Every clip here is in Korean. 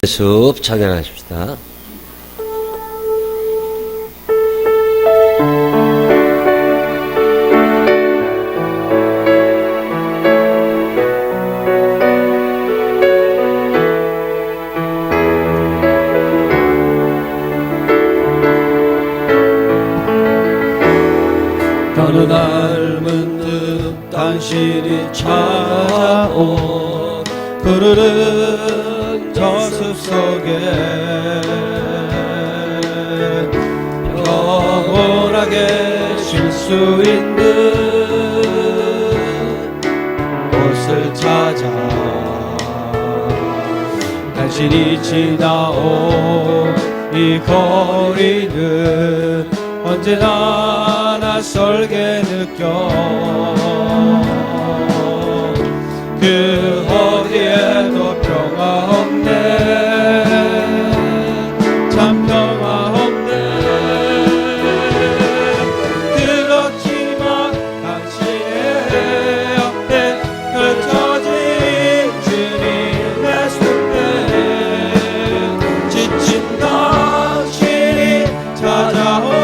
숲 찬양하십시다. 어느 날 문득 당신이 찾아온 푸르른 저숲 속에 평온하게 쉴 수 있는 곳을 찾아 당신이 지나온 이 거리는 언제나 낯설게 느껴 그 어디에도 평화 없네 참 평화 없네 그렇지만 당신의 옆에 펼쳐진 주님의 숲에 지친 당신이 찾아온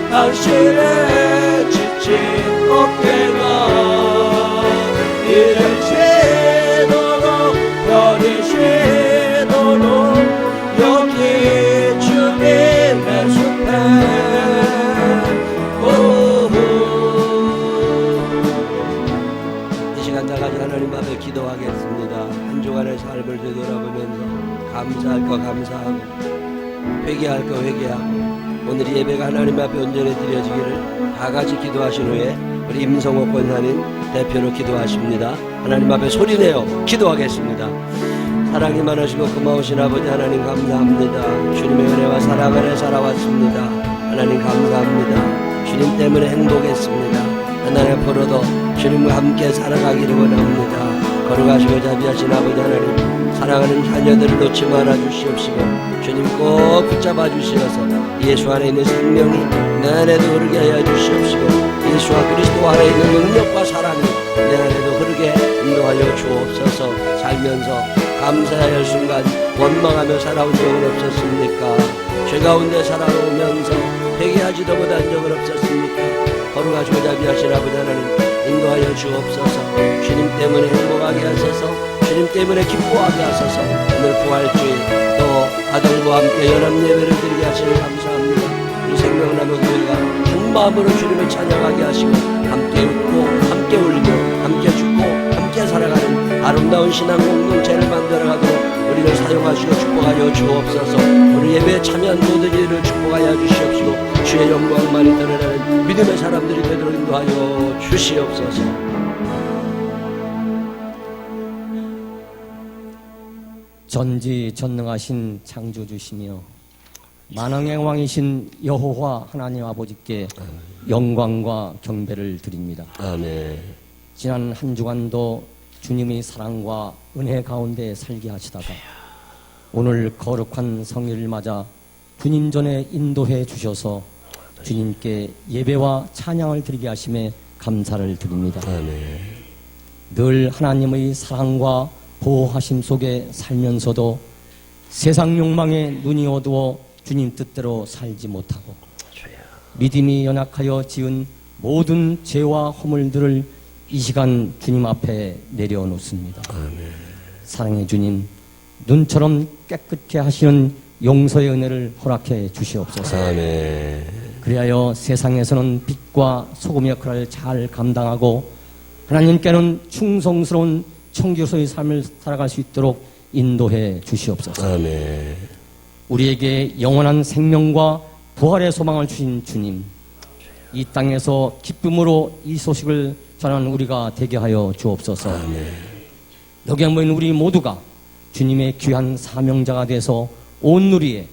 당신의 지친 어깨가 이르시도록 버리시도록 여기 주님의 숲에 이 시간 다 같이 하나님 앞에 기도하겠습니다. 한 주간의 삶을 되돌아보면서 감사할 거 감사하고 회개할 거 회개하고 오늘 이 예배가 하나님 앞에 온전히 드려지기를 다 같이 기도하신 후에 우리 임성옥 권사님 대표로 기도하십니다. 하나님 앞에 소리내어 기도하겠습니다. 사랑이 많으시고 고마우신 아버지 하나님 감사합니다. 주님의 은혜와 사랑 안에 살아왔습니다. 하나님 감사합니다. 주님 때문에 행복했습니다. 하나님 앞으로도 주님과 함께 살아가기를 원합니다. 걸어가시고 자비하신 아버지 하나님 사랑하는 자녀들을 놓지 말아 주시옵시고 주님 꼭 붙잡아 주시어서 예수 안에 있는 생명이 내 안에도 흐르게 하여 주시옵시고 예수와 그리스도 안에 있는 능력과 사랑이 내 안에도 흐르게 인도하여 주옵소서. 살면서 감사해야 할 순간 원망하며 살아온 적은 없었습니까? 죄 가운데 살아오면서 회개하지도 못한 적은 없었습니까? 걸어가시고 자비하신 아버지 하나님 인도하여 주옵소서. 주님 때문에 행복하게 하소서. 주님 때문에 기뻐하게 하소서. 오늘 부활주일 또 아들과 함께 연합 예배를 드리게 하시니 감사합니다. 우리 생명나무 교회가 한 마음으로 주님을 찬양하게 하시고 함께 웃고 함께 울고 함께 죽고 함께 살아가는 아름다운 신앙 공동체를 만들어가도록 인도하시고 축복하여 주옵소서. 오늘 예배에 참여한 모든 이들을 축복하여 주시옵시고 주의 영광만이 드러나는 믿음의 사람들이 되도록 인도하여 주시옵소서. 전지전능하신 창조주시며 만왕의 왕이신 여호와 하나님 아버지께 영광과 경배를 드립니다. 아멘. 지난 한 주간도 주님의 사랑과 은혜 가운데 살게 하시다가 오늘 거룩한 성일을 맞아 주님 전에 인도해 주셔서 주님께 예배와 찬양을 드리게 하심에 감사를 드립니다. 아멘. 늘 하나님의 사랑과 보호하심 속에 살면서도 세상 욕망에 눈이 어두워 주님 뜻대로 살지 못하고 믿음이 연약하여 지은 모든 죄와 허물들을 이 시간 주님 앞에 내려놓습니다. 아멘. 사랑의 주님, 눈처럼 깨끗게 하시는 용서의 은혜를 허락해 주시옵소서. 아멘. 그리하여 세상에서는 빛과 소금 역할을 잘 감당하고 하나님께는 충성스러운 청교소의 삶을 살아갈 수 있도록 인도해 주시옵소서. 아멘. 우리에게 영원한 생명과 부활의 소망을 주신 주님, 이 땅에서 기쁨으로 이 소식을 전하는 우리가 되게 하여 주옵소서. 아멘. 여기에 모인 우리 모두가 주님의 귀한 사명자가 돼서 온 누리에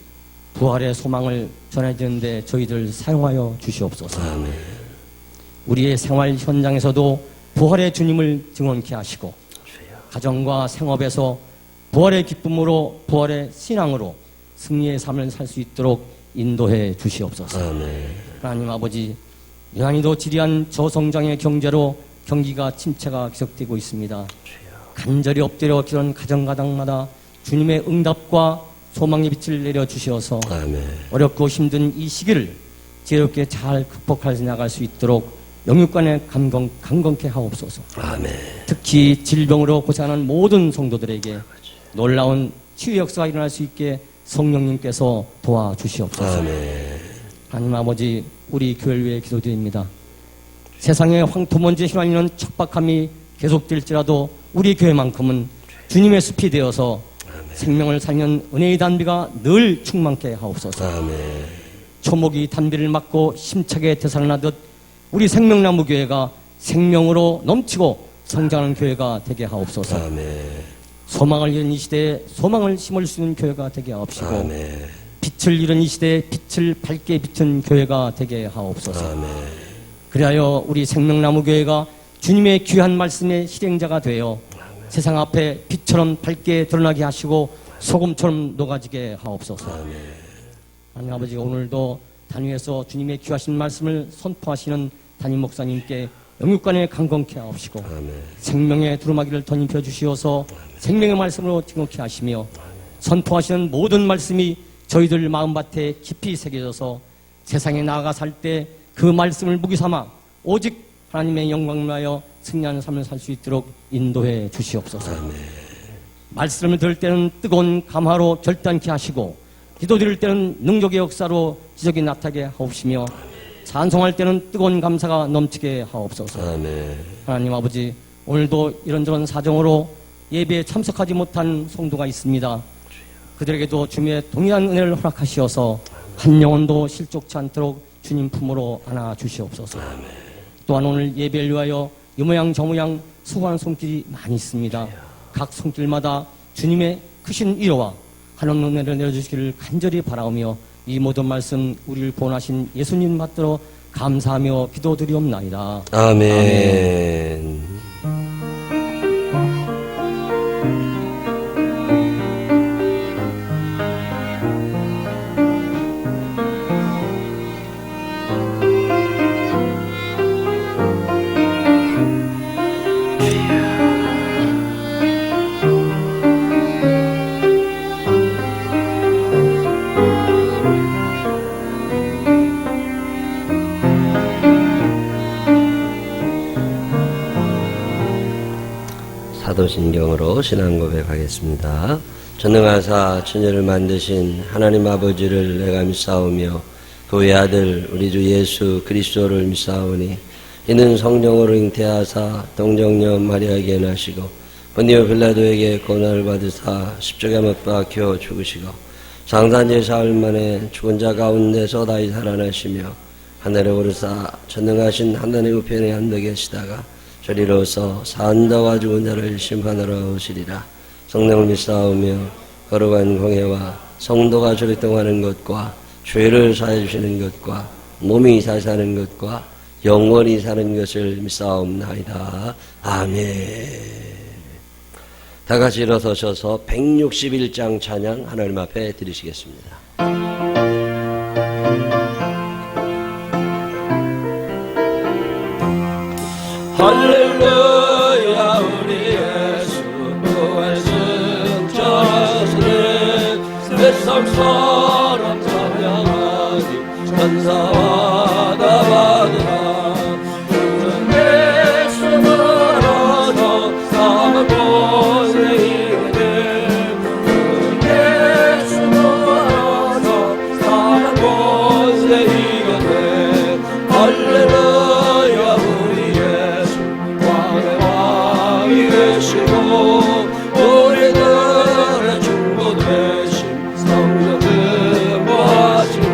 부활의 소망을 전해주는데 저희들 사용하여 주시옵소서. 아멘. 우리의 생활 현장에서도 부활의 주님을 증언케 하시고 가정과 생업에서 부활의 기쁨으로 부활의 신앙으로 승리의 삶을 살 수 있도록 인도해 주시옵소서. 아멘. 하나님 아버지, 유난히도 지리한 저성장의 경제로 경기가 침체가 계속되고 있습니다. 간절히 엎드려 기도하는 가정가정마다 주님의 응답과 소망의 빛을 내려주시어서 아멘. 어렵고 힘든 이 시기를 지혜롭게 잘 극복하여 나갈 수 있도록 영육간에 강건케 하옵소서. 아멘. 특히 질병으로 고생하는 모든 성도들에게 놀라운 치유 역사가 일어날 수 있게 성령님께서 도와주시옵소서. 아멘. 하나님 아버지, 우리 교회를 위해 기도드립니다. 세상의 황토먼지에 휘날리는 척박함이 계속될지라도 우리 교회만큼은 주님의 숲이 되어서 생명을 살리는 은혜의 단비가 늘 충만케 하옵소서. 아멘. 초목이 단비를 맞고 힘차게 되살아나듯 우리 생명나무 교회가 생명으로 넘치고 성장하는 교회가 되게 하옵소서. 아멘. 소망을 잃은 이 시대에 소망을 심을 수 있는 교회가 되게 하옵시고 아멘. 빛을 잃은 이 시대에 빛을 밝게 비춘 교회가 되게 하옵소서. 아멘. 그리하여 우리 생명나무 교회가 주님의 귀한 말씀의 실행자가 되어 세상 앞에 빛처럼 밝게 드러나게 하시고 소금처럼 녹아지게 하옵소서. 아멘. 하나님 아버지, 오늘도 단위에서 주님의 귀하신 말씀을 선포하시는 담임 목사님께 영육간에 강건케 하옵시고 아멘. 생명의 두루마기를 덧입혀 주시어서 생명의 말씀으로 증거케 하시며 선포하시는 모든 말씀이 저희들 마음밭에 깊이 새겨져서 세상에 나아가 살 때 그 말씀을 무기 삼아 오직 하나님의 영광을 위하여 승리하는 삶을 살 수 있도록 인도해 주시옵소서. 아멘. 말씀을 들을 때는 뜨거운 감화로 결단케 하시고 기도드릴 때는 능력의 역사로 기적이 나타나게 하옵시며 찬송할 때는 뜨거운 감사가 넘치게 하옵소서. 아멘. 하나님 아버지, 오늘도 이런저런 사정으로 예배에 참석하지 못한 성도가 있습니다. 그들에게도 주님의 동일한 은혜를 허락하시어서 한 영혼도 실족치 않도록 주님 품으로 안아 주시옵소서. 또한 오늘 예배를 위하여 이 모양 저 모양 수고하는 손길이 많이 있습니다. 각 손길마다 주님의 크신 위로와 하나님 은혜를 내려주시기를 간절히 바라오며 이 모든 말씀 우리를 보호하신 예수님 받들어 감사하며 기도드리옵나이다. 아멘. 사도신경으로 신앙 고백하겠습니다. 전능하사 천지를 만드신 하나님 아버지를 내가 믿사오며 그 외아들 우리 주 예수 그리스도를 믿사오니 이는 성령으로 잉태하사 동정녀 마리아에게 나시고 본디오 빌라도에게 고난을 받으사 십자가에 못 박혀 죽으시고 장사제 사흘 만에 죽은 자 가운데서 다시 살아나시며 하늘에 오르사 전능하신 하나님의 우편에 앉아 계시다가 저리로서 산자와 죽은 자를 심판하러 오시리라. 성령을 믿사오며 거룩한 공회와 성도가 조력동하는 것과 죄를 사해 주시는 것과 몸이 잘 사는 것과 영원히 사는 것을 믿사옵나이다. 아멘. 다 같이 일어서셔서 161장 찬양 하나님 앞에 드리시겠습니다. 할렐루야 우리 예수 부활승천하시네 세상처럼 찬양하니 천사와 다 받으라 예수 멀어서 사망 곳에 이르되 예수 멀어서 사망 곳에 이르되 할렐루야 우리 예수 왕의 왕이 되시고 우리들의 중보 되심 성령 근무하시네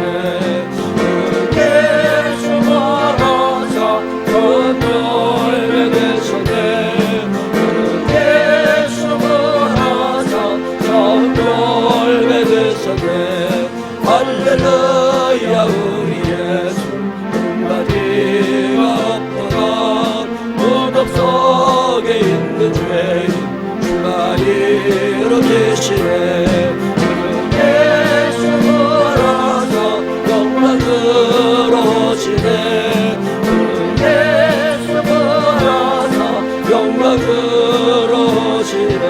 예수 멀어서 큰 열매 되셨네 예수 멀어서 큰 열매 되셨네 할렐루야 우리 예수 한마디가 없도다 무덤 속에 있는 죄인 주가 일으키시네 예수 멀어서 영광으로 오시네 예수 멀어서 영광으로 오시네.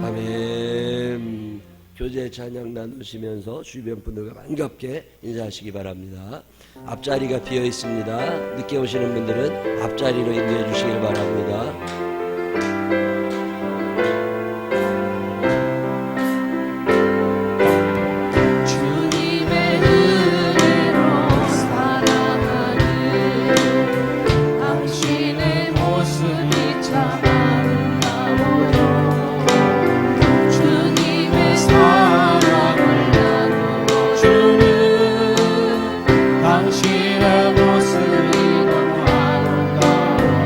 아멘. 교제 찬양 나누시면서 주변 분들과 반갑게 인사하시기 바랍니다. 앞자리가 비어 있습니다. 늦게 오시는 분들은 앞자리로 인도해 주시길 바랍니다. 주님의 은혜로 살아가는 당신의 모습이 참 아름다워요. 주님의 사랑을 나누어주는 당신의 모습이 너무 아름다워요.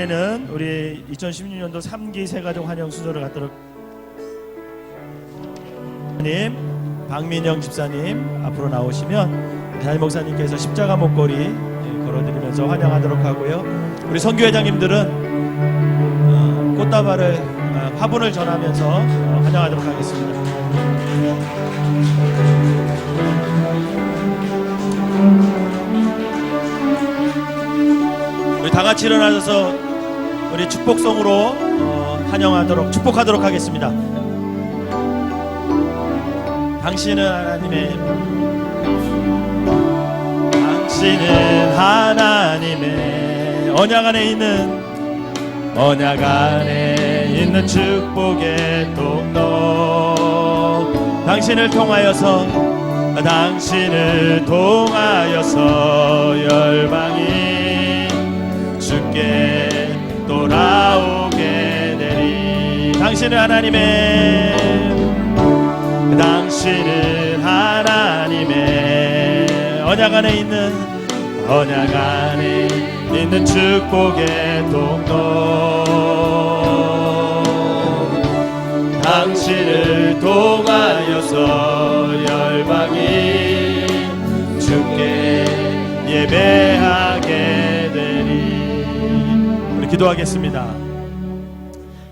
이번에는 우리 2016년도 3기 새가족 환영 순서를 갖도록 님 박민영 집사님 앞으로 나오시면 담임 목사님께서 십자가 목걸이 걸어드리면서 환영하도록 하고요. 우리 선교회장님들은 꽃다발을 화분을 전하면서 환영하도록 하겠습니다. 우리 다 같이 일어나셔서 우리 축복송으로 축복하도록 하겠습니다. 당신은 하나님의 언약 안에 있는 축복의 통로. 당신을 통하여서 열방이 주께 돌아오게 되리. 당신은 하나님의 언약 안에 있는 축복의 통로. 당신을 통하여서 열방이 주께 예배하게 되리. 우리 기도하겠습니다.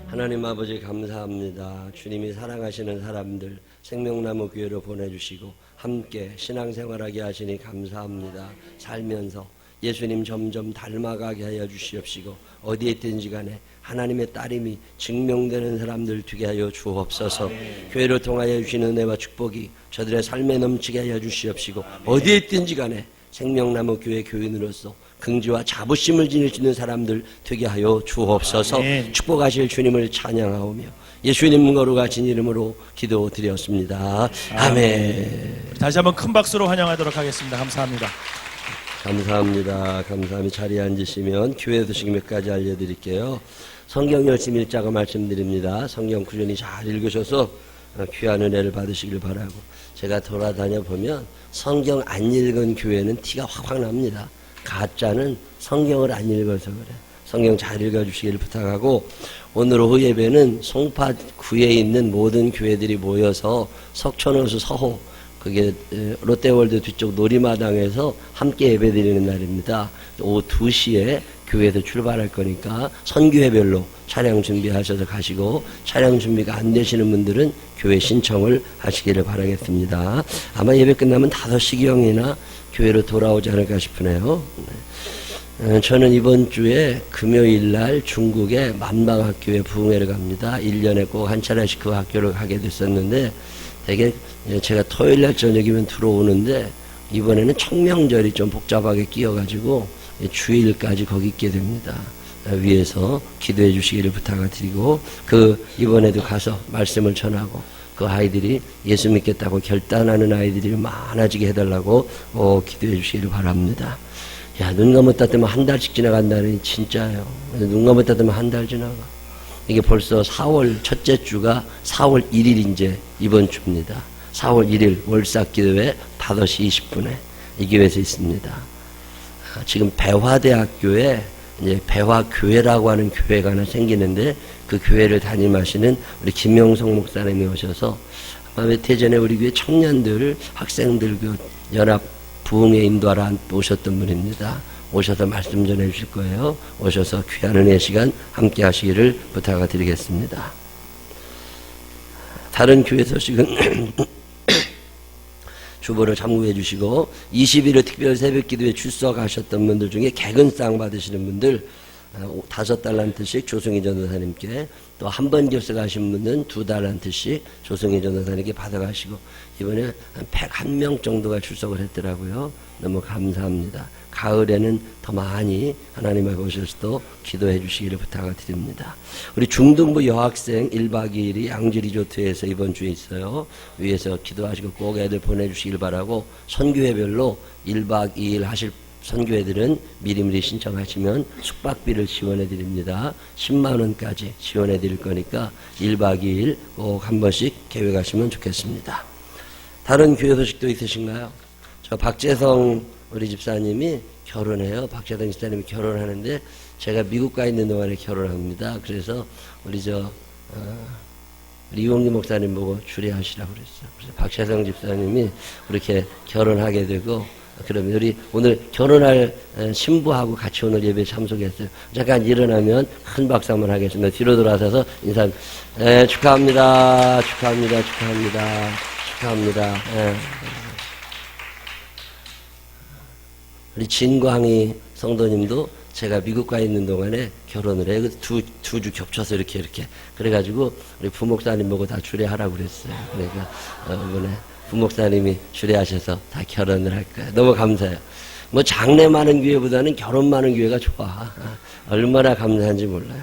하나님 아버지 감사합니다. 주님이 사랑하시는 사람들 생명나무 교회로 보내주시고 함께 신앙생활하게 하시니 감사합니다. 살면서 예수님 점점 닮아가게 하여 주시옵시고 어디에 있든지 간에 하나님의 따름이 증명되는 사람들 되게 하여 주옵소서. 교회를 통하여 주시는 은혜와 축복이 저들의 삶에 넘치게 하여 주시옵시고 어디에 있든지 간에 생명나무 교회 교인으로서 긍지와 자부심을 지닐 수 있는 사람들 되게 하여 주옵소서. 축복하실 주님을 찬양하오며 예수님 거룩하신 이름으로 기도드렸습니다. 아멘. 다시 한번 큰 박수로 환영하도록 하겠습니다. 감사합니다. 감사합니다. 자리에 앉으시면 교회 소식 몇 가지 알려드릴게요. 성경 열심히 읽자고 말씀드립니다. 성경 꾸준히 잘 읽으셔서 귀한 은혜를 받으시길 바라고, 제가 돌아다녀 보면 성경 안 읽은 교회는 티가 확 납니다. 가짜는 성경을 안 읽어서 그래. 성경 잘 읽어주시기를 부탁하고, 오늘 오후 예배는 송파구에 있는 모든 교회들이 모여서 석촌호수 서호, 그게 롯데월드 뒤쪽 놀이마당에서 함께 예배드리는 날입니다. 오후 2시에 교회에서 출발할 거니까 선교회별로 차량 준비하셔서 가시고, 차량 준비가 안 되시는 분들은 교회 신청을 하시기를 바라겠습니다. 아마 예배 끝나면 5시경이나 교회로 돌아오지 않을까 싶으네요. 저는 이번 주에 금요일 날 중국의 만방학교에 부흥회를 갑니다. 1년에 꼭 한 차례씩 그 학교를 가게 됐었는데, 되게 제가 토요일 날 저녁이면 들어오는데 이번에는 청명절이 좀 복잡하게 끼어가지고 주일까지 거기 있게 됩니다. 위에서 기도해 주시기를 부탁드리고, 이번에도 가서 말씀을 전하고 그 아이들이 예수 믿겠다고 결단하는 아이들이 많아지게 해달라고 기도해 주시기를 바랍니다. 야, 눈 감았다 뜨면 한 달씩 지나간다니 진짜예요. 눈 감았다 뜨면 한 달 지나가. 이게 벌써 4월 첫째 주가 4월 1일 이제 이번 주입니다. 4월 1일 월삭기도회 5시 20분에 이 교회에서 있습니다. 지금 배화대학교에 이제 배화교회라고 하는 교회가 하나 생기는데, 그 교회를 담임하시는 우리 김영성 목사님이 오셔서 아마 몇 해 전에 우리 교회 청년들, 학생들 그 연합 부흥회 인도하러 오셨던 분입니다. 오셔서 말씀 전해 주실 거예요. 오셔서 귀한 은혜 시간 함께 하시기를 부탁드리겠습니다. 다른 교회 소식은 주보를 참고해 주시고, 21일 특별 새벽 기도에 출석하셨던 분들 중에 개근상 받으시는 분들 5달란트씩 조승희 전도사님께, 또 한 번 접속하신 분은 2달란트씩 조승희 전도사님께 받아가시고, 이번에 한 101명 정도가 출석을 했더라고요. 너무 감사합니다. 가을에는 더 많이 하나님 앞에 오셔서 또 기도해 주시기를 부탁드립니다. 우리 중등부 여학생 1박 2일이 양지 리조트에서 이번 주에 있어요. 위에서 기도하시고 꼭 애들 보내주시길 바라고, 선교회별로 1박 2일 하실 선교회들은 미리미리 신청하시면 숙박비를 지원해 드립니다. 10만 원까지 지원해 드릴 거니까 1박 2일 꼭 한 번씩 계획하시면 좋겠습니다. 다른 교회 소식도 있으신가요? 저 박재성 우리 집사님이 결혼해요. 박재동 집사님이 결혼하는데 제가 미국 가 있는 동안에 결혼합니다. 그래서 우리 이용기 목사님 보고 주례하시라고 그랬어요. 그래서 박재성 집사님이 그렇게 결혼하게 되고, 그러면 우리 오늘 결혼할 신부하고 같이 오늘 예배에 참석했어요. 잠깐 일어나면 큰 박수 한번 하겠습니다. 뒤로 돌아서서 인사. 축하합니다. 축하합니다. 축하합니다. 축하합니다. 우리 진광희 성도님도 제가 미국 가 있는 동안에 결혼을 해요. 두 주 겹쳐서 이렇게. 그래가지고 우리 부목사님 보고 다 주례하라고 그랬어요. 그러니까, 이번에 부목사님이 주례하셔서 다 결혼을 할 거예요. 너무 감사해요. 뭐 장례 많은 교회보다는 결혼 많은 교회가 좋아. 얼마나 감사한지 몰라요.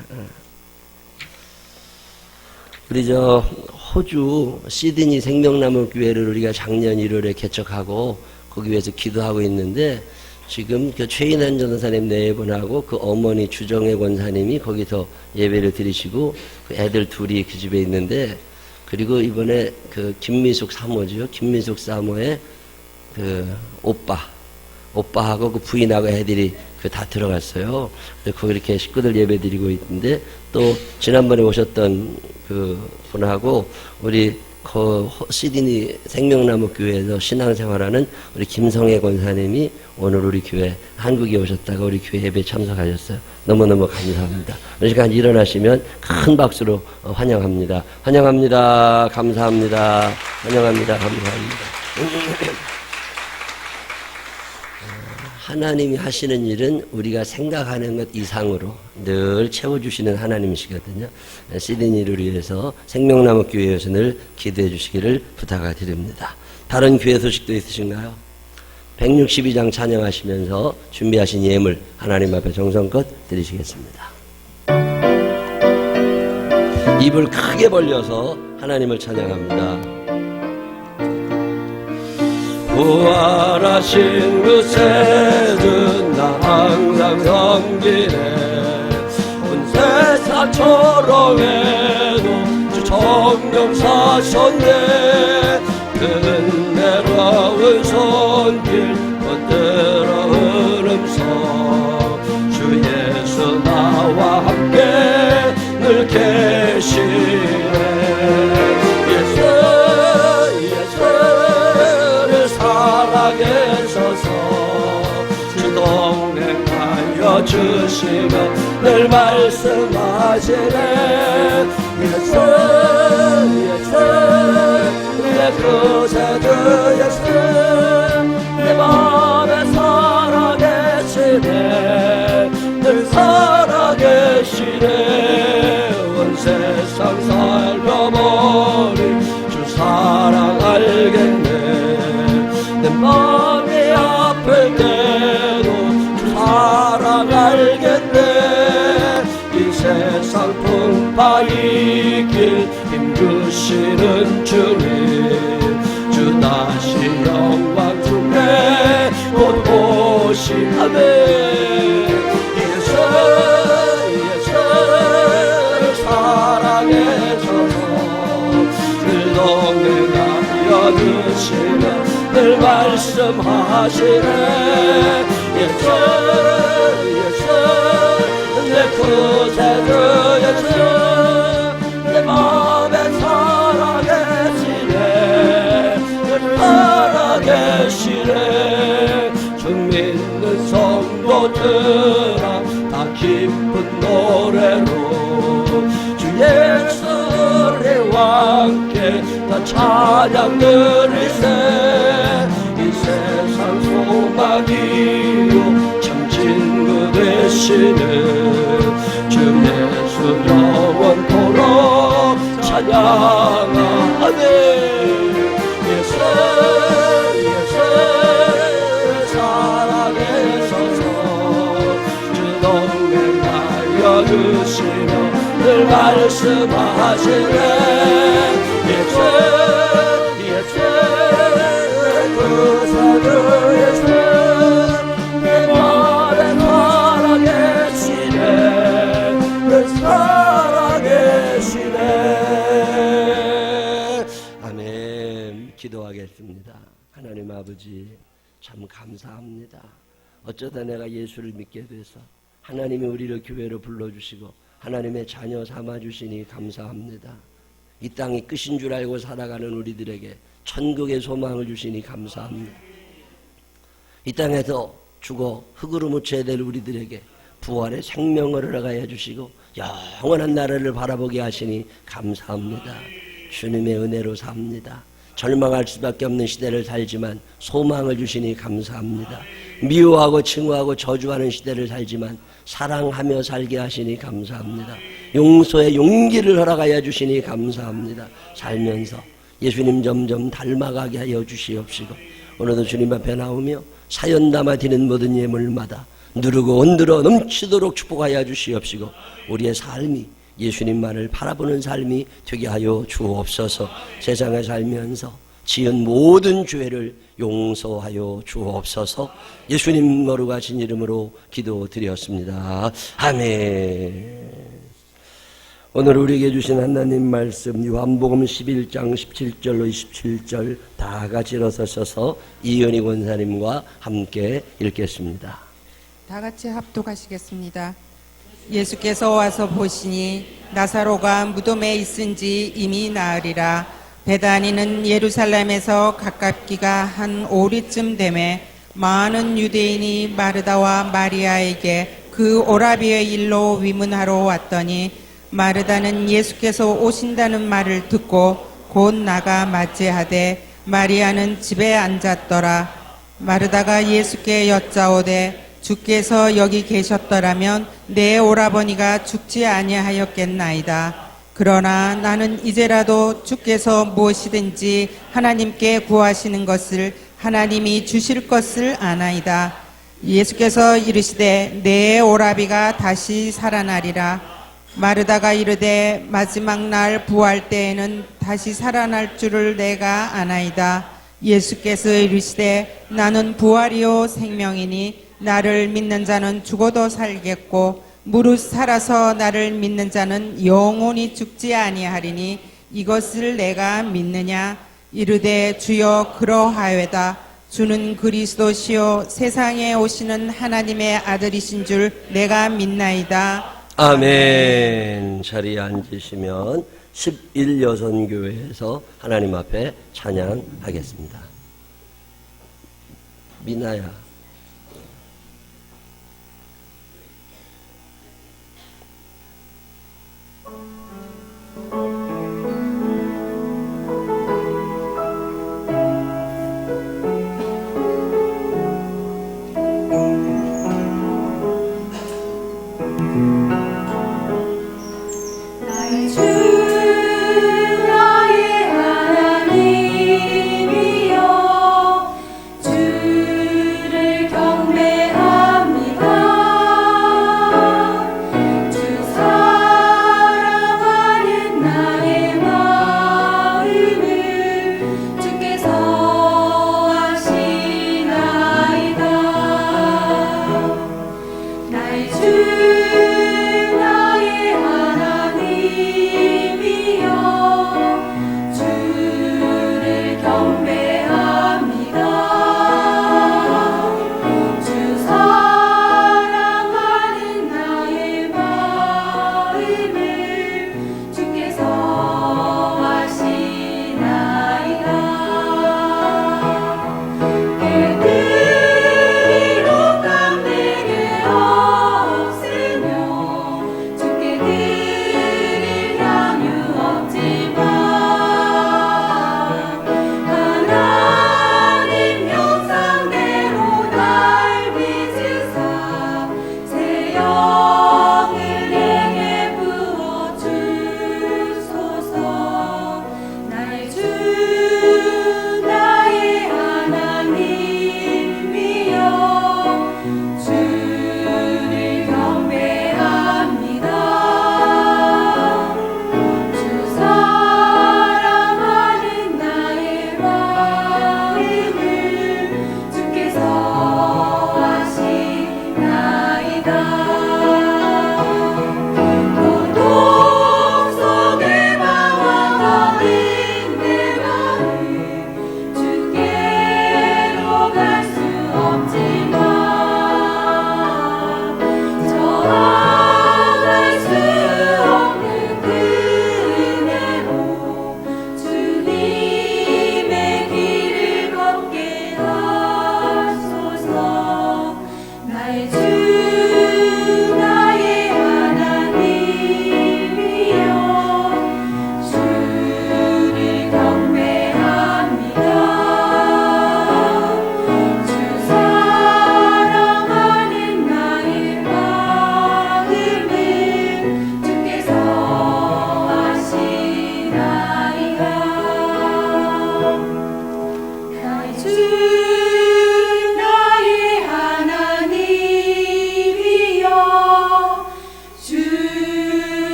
우리 호주 시드니 생명나무 교회를 우리가 작년 1월에 개척하고 거기 위해서 기도하고 있는데, 지금 그 최인한 전도사님 네 분하고 그 어머니 주정혜 권사님이 거기서 예배를 드리시고, 그 애들 둘이 그 집에 있는데, 그리고 이번에 그 김미숙 사모죠. 김미숙 사모의 그 오빠하고 그 부인하고 애들이 그 다 들어갔어요. 거기 이렇게 식구들 예배 드리고 있는데, 또 지난번에 오셨던 그 분하고 우리 그 시드니 생명나무 교회에서 신앙생활하는 우리 김성애 권사님이 오늘 우리 교회 한국에 오셨다가 우리 교회 예배에 참석하셨어요. 너무너무 감사합니다. 이 시간 일어나시면 큰 박수로 환영합니다. 환영합니다. 감사합니다. 환영합니다. 감사합니다. 하나님이 하시는 일은 우리가 생각하는 것 이상으로 늘 채워주시는 하나님이시거든요. 시드니를 위해서 생명나무 교회에서 늘 기도해 주시기를 부탁드립니다. 다른 교회 소식도 있으신가요? 162장 찬양하시면서 준비하신 예물 하나님 앞에 정성껏 드리시겠습니다. 입을 크게 벌려서 하나님을 찬양합니다. 부활하신 그 새는 나 항상 섬기네. 온 세상처럼 해도 주 정령 사셨네. 그 은혜로운 손길 뻗들어 흐름서 주 예수 나와 함께 늘 계시네. 주 동행하여 주시며 늘 말씀하시네. 예수 내 구세주 예수 내 맘에 살아계시네. 늘 살아계시네. 온 세상 살펴보니 주 사랑 알겠네. 내 마음이 아플 때도 주 사랑 알겠네. 이 세상 풍파 이길 힘주시는 주님 주 다시 영광 중에 곧 오시하네. 예수 사랑해줘서 늘 동행하여 주시며 늘 말씀하시네. 예수 내 구세주 예수 내 맘에 살아계시네. 늘 살아계시네. 주 믿는 성도들아 다 기쁜 노래로 주 예수와 함께 다 찬양 드리세. 이 세상 소망이요 참 친구 되시는 주 예수 영원토록 찬양하네. 예수 사랑해서서 주 동행하여 주시며 늘 말씀하시네. 예수 구세주 예수 내 맘에 살아계시네. 늘 살아계시네. 아멘. 기도하겠습니다. 하나님 아버지, 참 감사합니다. 어쩌다 내가 예수를 믿게 돼서 하나님이 우리를 교회로 불러주시고 하나님의 자녀 삼아주시니 감사합니다. 이 땅이 끝인 줄 알고 살아가는 우리들에게 천국의 소망을 주시니 감사합니다. 이 땅에서 죽어 흙으로 묻혀야 될 우리들에게 부활의 생명을 허락하여 주시고 영원한 나라를 바라보게 하시니 감사합니다. 주님의 은혜로 삽니다. 절망할 수밖에 없는 시대를 살지만 소망을 주시니 감사합니다. 미워하고 증오하고 저주하는 시대를 살지만 사랑하며 살게 하시니 감사합니다. 용서의 용기를 허락하여 주시니 감사합니다. 살면서 예수님 점점 닮아가게 하여 주시옵시고 오늘도 주님 앞에 나오며 사연 담아 드리는 모든 예물마다 누르고 온들어 넘치도록 축복하여 주시옵시고 우리의 삶이 예수님만을 바라보는 삶이 되게 하여 주옵소서. 세상에 살면서 지은 모든 죄를 용서하여 주옵소서. 예수님 거룩하신 이름으로 기도드렸습니다. 아멘. 오늘 우리에게 주신 하나님 말씀 요한복음 11장 17절로 27절 다 같이 일어서셔서 이은희 권사님과 함께 읽겠습니다. 다 같이 합독하시겠습니다. 예수께서 와서 보시니 나사로가 무덤에 있은지 이미 나으리라. 베다니는 예루살렘에서 가깝기가 한 오리쯤 되매 많은 유대인이 마르다와 마리아에게 그 오라비의 일로 위문하러 왔더니 마르다는 예수께서 오신다는 말을 듣고 곧 나가 맞이하되 마리아는 집에 앉았더라. 마르다가 예수께 여짜오되 주께서 여기 계셨더라면 내 오라버니가 죽지 아니하였겠나이다. 그러나 나는 이제라도 주께서 무엇이든지 하나님께 구하시는 것을 하나님이 주실 것을 아나이다. 예수께서 이르시되 내 오라비가 다시 살아나리라. 마르다가 이르되 마지막 날 부활 때에는 다시 살아날 줄을 내가 아나이다. 예수께서 이르시되 나는 부활이요 생명이니 나를 믿는 자는 죽어도 살겠고 무릇 살아서 나를 믿는 자는 영원히 죽지 아니하리니 이것을 내가 믿느냐. 이르되 주여 그러하여다. 주는 그리스도시요 세상에 오시는 하나님의 아들이신 줄 내가 믿나이다. 아멘. 자리에 앉으시면 11여선교회에서 하나님 앞에 찬양하겠습니다. 미나야. 주 나의 하나님이여 주를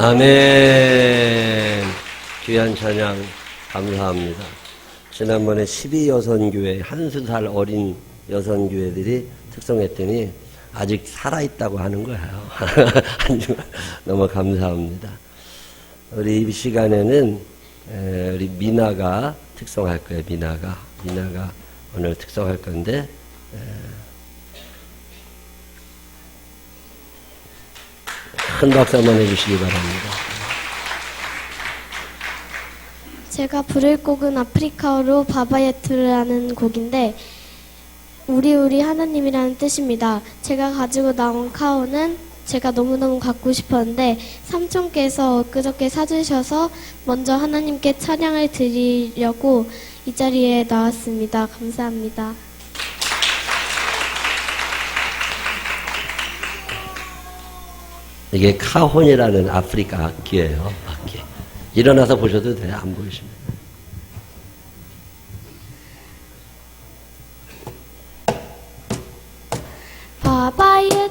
아멘. 귀한 찬양 감사합니다. 지난번에 12여선교회, 한두 살 어린 여선교회들이 특성했더니 아직 살아있다고 하는 거예요. 너무 감사합니다. 우리 이 시간에는 우리 미나가 특성할 거예요. 미나가 오늘 특성할 건데 큰 박수 한번 해주시기 바랍니다. 제가 부를 곡은 아프리카어로 바바예트라는 곡인데 우리 하나님이라는 뜻입니다. 제가 가지고 나온 카오는 제가 너무너무 갖고 싶었는데 삼촌께서 엊그저께 사주셔서 먼저 하나님께 찬양을 드리려고 이 자리에 나왔습니다. 감사합니다. 이게 카혼이라는 아프리카 악기예요. 악기. 일어나서 보셔도 돼요. 안 보이시면.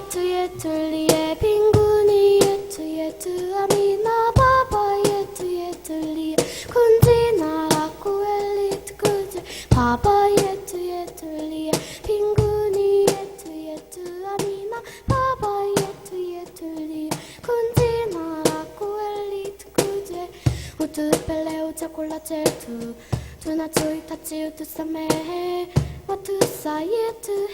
바바예트예틀리에 빈군이 예트예트 아미나 바바예트예틀리에 군지나라고 엘리트 구제 바바예트예틀리에 빈군이 예트예트 아미나 바바예트예틀리에 군지나라고 엘리트 구제 우투 펠레 우차콜라체투 두나초 이타치 우투 사메헤 와투 사예트 헤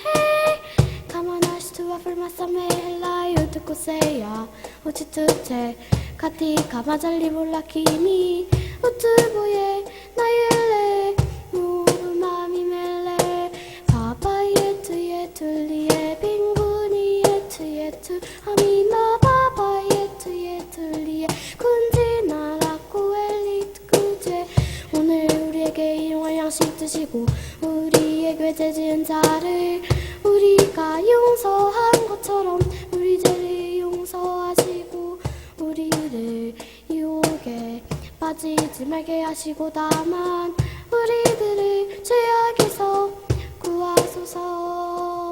가만하시 두 아플마사메 헬라이 우투코 세야 우치투체 카티 가마잘리 몰라키니 우투보예 나율레 무르마미 멜레 바바예트예틀리에 빈군이 예트예트 아미나 바바예트예틀리에 군지나라고 엘리트 구제 오늘 우리에게 일용할 양식 드시고 우리에게 죄 지은 자를 우리가 용서한 것처럼 우리 죄를 용서하시고 우리를 유혹에 빠지지 말게 하시고 다만 우리들을 죄악에서 구하소서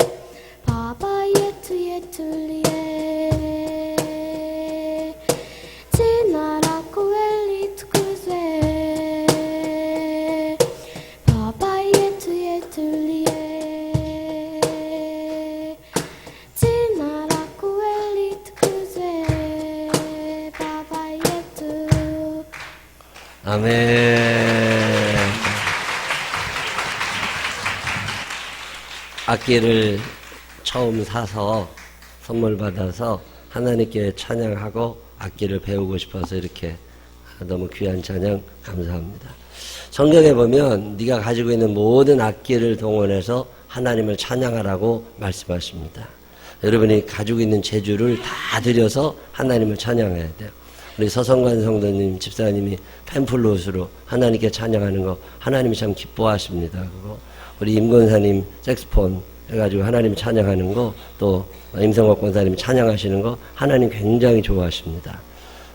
바바예트예틀리에 지나라고 엘리트 구세 바바예트예틀리에 지나라고 엘리트 구세 바바예트 아멘. 악기를 처음 사서 선물 받아서 하나님께 찬양하고 악기를 배우고 싶어서 이렇게 너무 귀한 찬양 감사합니다. 성경에 보면 네가 가지고 있는 모든 악기를 동원해서 하나님을 찬양하라고 말씀하십니다. 여러분이 가지고 있는 재주를 다 들여서 하나님을 찬양해야 돼요. 우리 서성관 성도님 집사님이 팸플롯으로 하나님께 찬양하는 거 하나님이 참 기뻐하십니다. 그거 우리 임권사님 색스폰 해가지고 하나님 찬양하는 거 또 임성옥 권사님이 찬양하시는 거 하나님 굉장히 좋아하십니다.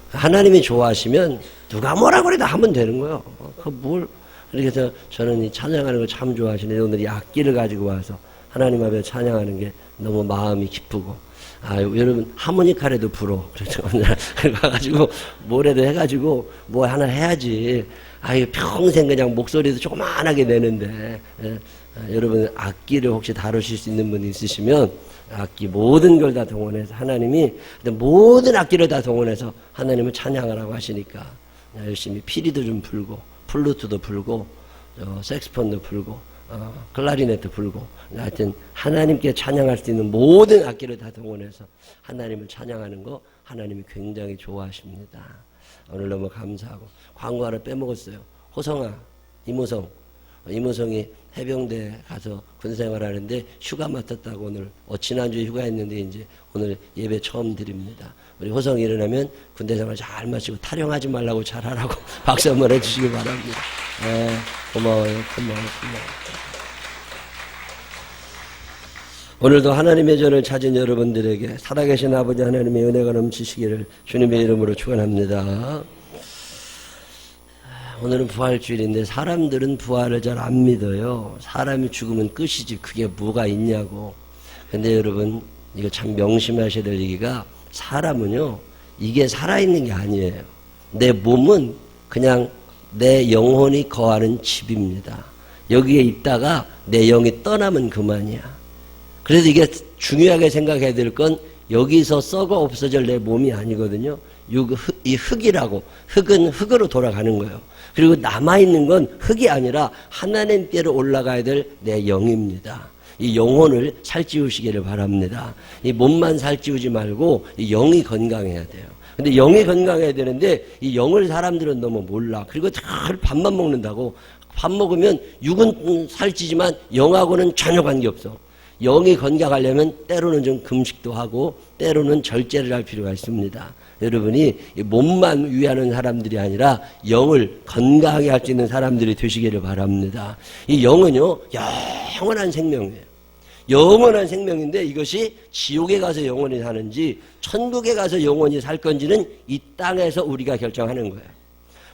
하나님이 좋아하시면 누가 뭐라 그래도 하면 되는 거예요. 그래서 저는 이 찬양하는 거 참 좋아하시는데 오늘 이 악기를 가지고 와서 하나님 앞에 찬양하는 게 너무 마음이 기쁘고 여러분 하모니카라도 불어. 그래서 오늘 가가지고 뭐라도 해가지고 뭐 하나 해야지. 평생 그냥 목소리도 조그만하게 내는데 여러분 악기를 혹시 다루실 수 있는 분이 있으시면 악기 모든 걸 다 동원해서 하나님이 모든 악기를 다 동원해서 하나님을 찬양하라고 하시니까 열심히 피리도 좀 불고 플루트도 불고 색스폰도 불고 클라리넷도 불고 하여튼 하나님께 찬양할 수 있는 모든 악기를 다 동원해서 하나님을 찬양하는 거 하나님이 굉장히 좋아하십니다. 오늘 너무 감사하고 광고 하나 빼먹었어요. 호성아, 이모성이 해병대 가서 군생활 하는데 휴가 맡았다고 오늘 지난주에 휴가했는데 이제 오늘 예배 처음 드립니다. 우리 호성이 일어나면 군대생활 잘 마치고 타령하지 말라고 잘하라고 박수 한번 해주시기 바랍니다. 고마워요. 오늘도 하나님의 전을 찾은 여러분들에게 살아계신 아버지 하나님의 은혜가 넘치시기를 주님의 이름으로 축원합니다. 오늘은 부활주일인데 사람들은 부활을 잘 안 믿어요. 사람이 죽으면 끝이지 그게 뭐가 있냐고. 근데 여러분 이거 참 명심하셔야 될 얘기가 사람은요 이게 살아있는 게 아니에요. 내 몸은 그냥 내 영혼이 거하는 집입니다. 여기에 있다가 내 영이 떠나면 그만이야. 그래서 이게 중요하게 생각해야 될 건 여기서 썩어 없어질 내 몸이 아니거든요. 이 흙이라고. 흙은 흙으로 돌아가는 거예요. 그리고 남아있는 건 흙이 아니라 하나님께로 올라가야 될 내 영입니다. 이 영혼을 살찌우시기를 바랍니다. 이 몸만 살찌우지 말고 이 영이 건강해야 돼요. 근데 영이 건강해야 되는데 이 영을 사람들은 너무 몰라. 그리고 다 밥만 먹는다고. 밥 먹으면 육은 살찌지만 영하고는 전혀 관계없어. 영이 건강하려면 때로는 좀 금식도 하고 때로는 절제를 할 필요가 있습니다. 여러분이 몸만 위하는 사람들이 아니라 영을 건강하게 할 수 있는 사람들이 되시기를 바랍니다. 이 영은요, 영원한 생명이에요. 영원한 생명인데 이것이 지옥에 가서 영원히 사는지 천국에 가서 영원히 살 건지는 이 땅에서 우리가 결정하는 거예요.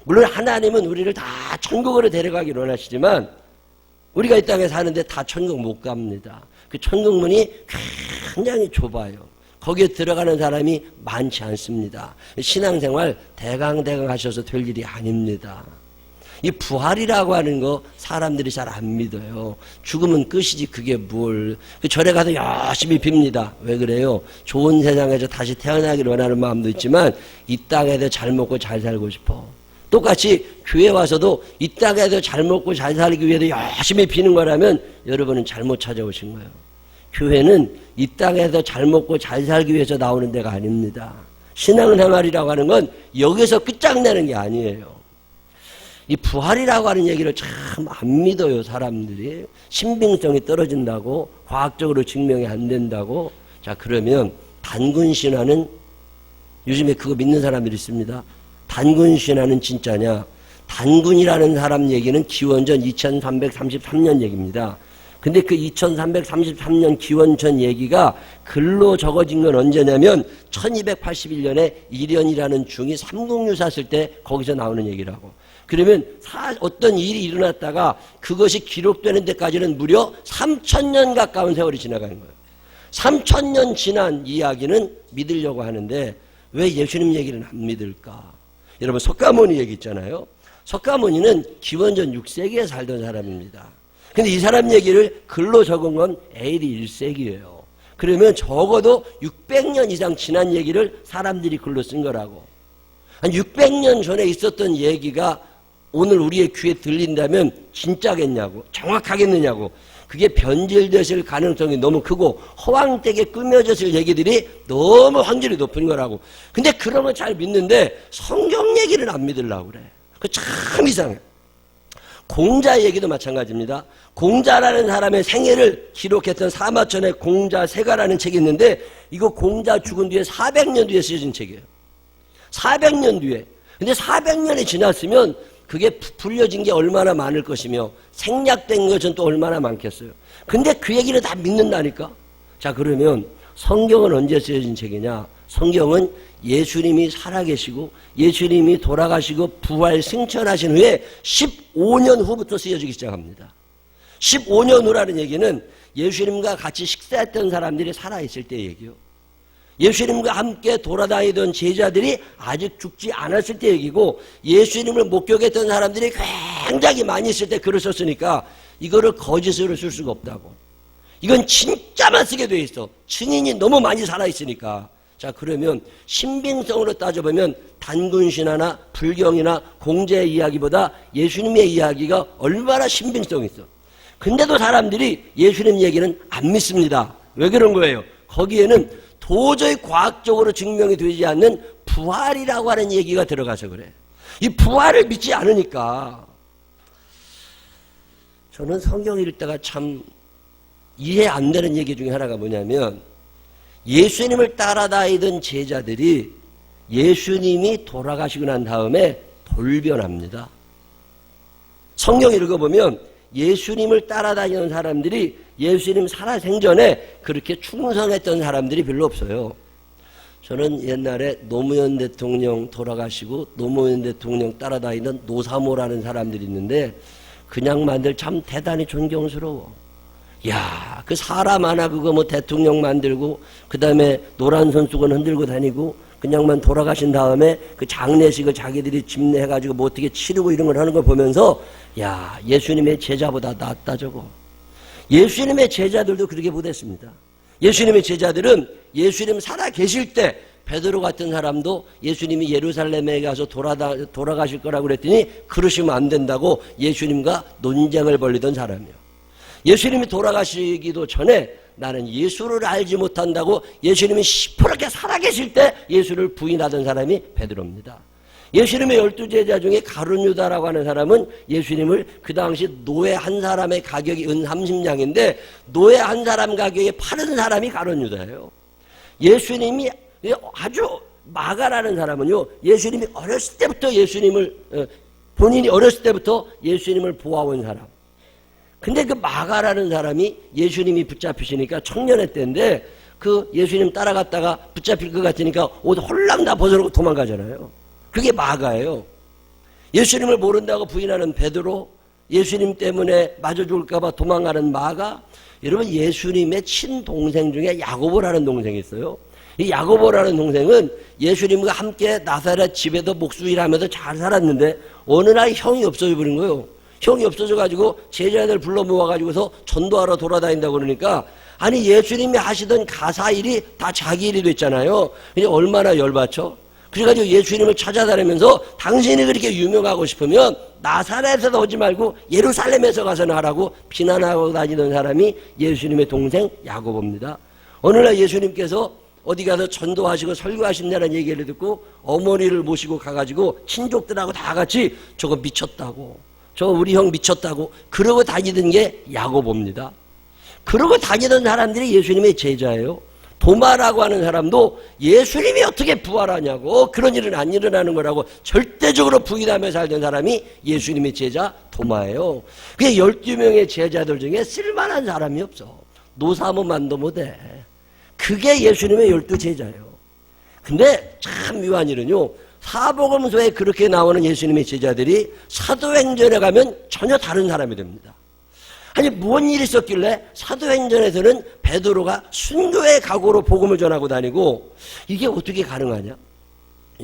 물론 하나님은 우리를 다 천국으로 데려가기를 원하시지만 우리가 이 땅에 사는데 다 천국 못 갑니다. 그 천국 문이 굉장히 좁아요. 거기에 들어가는 사람이 많지 않습니다. 신앙생활 대강 하셔서 될 일이 아닙니다. 이 부활이라고 하는 거 사람들이 잘 안 믿어요. 죽으면 끝이지 그게 뭘. 절에 가서 열심히 빕니다. 왜 그래요? 좋은 세상에서 다시 태어나기를 원하는 마음도 있지만 이 땅에서 잘 먹고 잘 살고 싶어. 똑같이 교회 와서도 이 땅에서 잘 먹고 잘 살기 위해서 열심히 비는 거라면 여러분은 잘못 찾아오신 거예요. 교회는 이 땅에서 잘 먹고 잘 살기 위해서 나오는 데가 아닙니다. 신앙생활이라고 하는 건 여기서 끝장내는 게 아니에요. 이 부활이라고 하는 얘기를 참 안 믿어요, 사람들이. 신빙성이 떨어진다고, 과학적으로 증명이 안 된다고. 자, 그러면 단군신화는 요즘에 그거 믿는 사람들이 있습니다. 단군신화는 진짜냐? 단군이라는 사람 얘기는 기원전 2333년 얘기입니다. 근데 그 2333년 기원전 얘기가 글로 적어진 건 언제냐면 1281년에 일연이라는 중이 삼국유사 쓸 때 거기서 나오는 얘기라고. 그러면 어떤 일이 일어났다가 그것이 기록되는 데까지는 무려 3000년 가까운 세월이 지나가는 거예요. 3000년 지난 이야기는 믿으려고 하는데 왜 예수님 얘기는 안 믿을까? 여러분 석가모니 얘기 있잖아요. 석가모니는 기원전 6세기에 살던 사람입니다. 근데 이 사람 얘기를 글로 적은 건 AD 1세기예요. 그러면 적어도 600년 이상 지난 얘기를 사람들이 글로 쓴 거라고. 한 600년 전에 있었던 얘기가 오늘 우리의 귀에 들린다면 진짜겠냐고, 정확하겠느냐고. 그게 변질되실 가능성이 너무 크고 허황되게 꾸며졌을 얘기들이 너무 확률이 높은 거라고. 근데 그런 거 잘 믿는데 성경 얘기는 안 믿으려고 그래. 그거 참 이상해. 공자 얘기도 마찬가지입니다. 공자라는 사람의 생애를 기록했던 사마천의 공자세가라는 책이 있는데 이거 공자 죽은 뒤에 400년 뒤에 쓰여진 책이에요. 400년 뒤에. 근데 400년이 지났으면 그게 부풀려진 게 얼마나 많을 것이며 생략된 것은 또 얼마나 많겠어요. 근데 그 얘기를 다 믿는다니까. 자, 그러면 성경은 언제 쓰여진 책이냐? 성경은 예수님이 살아계시고 예수님이 돌아가시고 부활 승천하신 후에 15년 후부터 쓰여지기 시작합니다. 15년 후라는 얘기는 예수님과 같이 식사했던 사람들이 살아있을 때 얘기요. 예수님과 함께 돌아다니던 제자들이 아직 죽지 않았을 때 얘기고 예수님을 목격했던 사람들이 굉장히 많이 있을 때 글을 썼으니까 이거를 거짓으로 쓸 수가 없다고. 이건 진짜만 쓰게 돼 있어. 증인이 너무 많이 살아있으니까. 자, 그러면 신빙성으로 따져보면 단군신화나 불경이나 공자의 이야기보다 예수님의 이야기가 얼마나 신빙성이 있어. 근데도 사람들이 예수님 얘기는 안 믿습니다. 왜 그런 거예요? 거기에는 도저히 과학적으로 증명이 되지 않는 부활이라고 하는 얘기가 들어가서 그래. 이 부활을 믿지 않으니까. 저는 성경 읽다가 참 이해 안 되는 얘기 중에 하나가 뭐냐면 예수님을 따라다니던 제자들이 예수님이 돌아가시고 난 다음에 돌변합니다. 성경 읽어보면 예수님을 따라다니는 사람들이 예수님 살아생전에 그렇게 충성했던 사람들이 별로 없어요. 저는 옛날에 노무현 대통령 돌아가시고 노무현 대통령 따라다니던 노사모라는 사람들이 있는데 그 양반들 참 대단히 존경스러워. 야, 그 사람 하나 그거 뭐 대통령 만들고 그 다음에 노란 손수건 흔들고 다니고 그냥만 돌아가신 다음에 그 장례식을 자기들이 집내해가지고 뭐 어떻게 치르고 이런 걸 하는 걸 보면서 야, 예수님의 제자보다 낫다 저거. 예수님의 제자들도 그렇게 못했습니다. 예수님의 제자들은 예수님 살아 계실 때 베드로 같은 사람도 예수님이 예루살렘에 가서 돌아가실 거라고 그랬더니 그러시면 안 된다고 예수님과 논쟁을 벌이던 사람이에요. 예수님이 돌아가시기도 전에 나는 예수를 알지 못한다고 예수님이 시퍼렇게 살아계실 때 예수를 부인하던 사람이 베드로입니다. 예수님의 12제자 중에 가룟 유다라고 하는 사람은 예수님을 그 당시 노예 한 사람의 가격이 은 30냥인데 노예 한 사람 가격에 파는 사람이 가룟 유다예요. 예수님이 아주 마가라는 사람은요, 예수님이 어렸을 때부터 본인이 어렸을 때부터 예수님을 보아온 사람. 근데 그 마가라는 사람이 예수님이 붙잡히시니까 청년의 때인데 그 예수님 따라갔다가 붙잡힐 것 같으니까 옷 홀랑 다 벗어놓고 도망가잖아요. 그게 마가예요. 예수님을 모른다고 부인하는 베드로, 예수님 때문에 맞아 죽을까봐 도망가는 마가. 여러분, 예수님의 친동생 중에 야고보라는 동생이 있어요. 이 야고보라는 동생은 예수님과 함께 나사렛 집에도 목수일하면서 잘 살았는데 어느 날 형이 없어져 버린 거예요. 형이 없어져가지고 제자들 불러 모아가지고서 전도하러 돌아다닌다고 그러니까 아니 예수님이 하시던 가사 일이 다 자기 일이 됐잖아요. 그냥 얼마나 열받죠? 그래가지고 예수님을 찾아다니면서 당신이 그렇게 유명하고 싶으면 나사렛에서 오지 말고 예루살렘에서 가서 하라고 비난하고 다니던 사람이 예수님의 동생 야고보입니다. 어느 날 예수님께서 어디 가서 전도하시고 설교하신다는 얘기를 듣고 어머니를 모시고 가가지고 친족들하고 다 같이 저거 미쳤다고, 저 우리 형 미쳤다고 그러고 다니던 게 야고보입니다. 그러고 다니던 사람들이 예수님의 제자예요. 도마라고 하는 사람도 예수님이 어떻게 부활하냐고, 그런 일은 안 일어나는 거라고 절대적으로 부인하며 살던 사람이 예수님의 제자 도마예요. 그게 12명의 제자들 중에 쓸만한 사람이 없어. 노사모만도 못해. 그게 예수님의 12제자예요. 근데 참 묘한 일은요, 사복음서에 그렇게 나오는 예수님의 제자들이 사도행전에 가면 전혀 다른 사람이 됩니다. 아니 뭔 일이 있었길래 사도행전에서는 베드로가 순교의 각오로 복음을 전하고 다니고 이게 어떻게 가능하냐?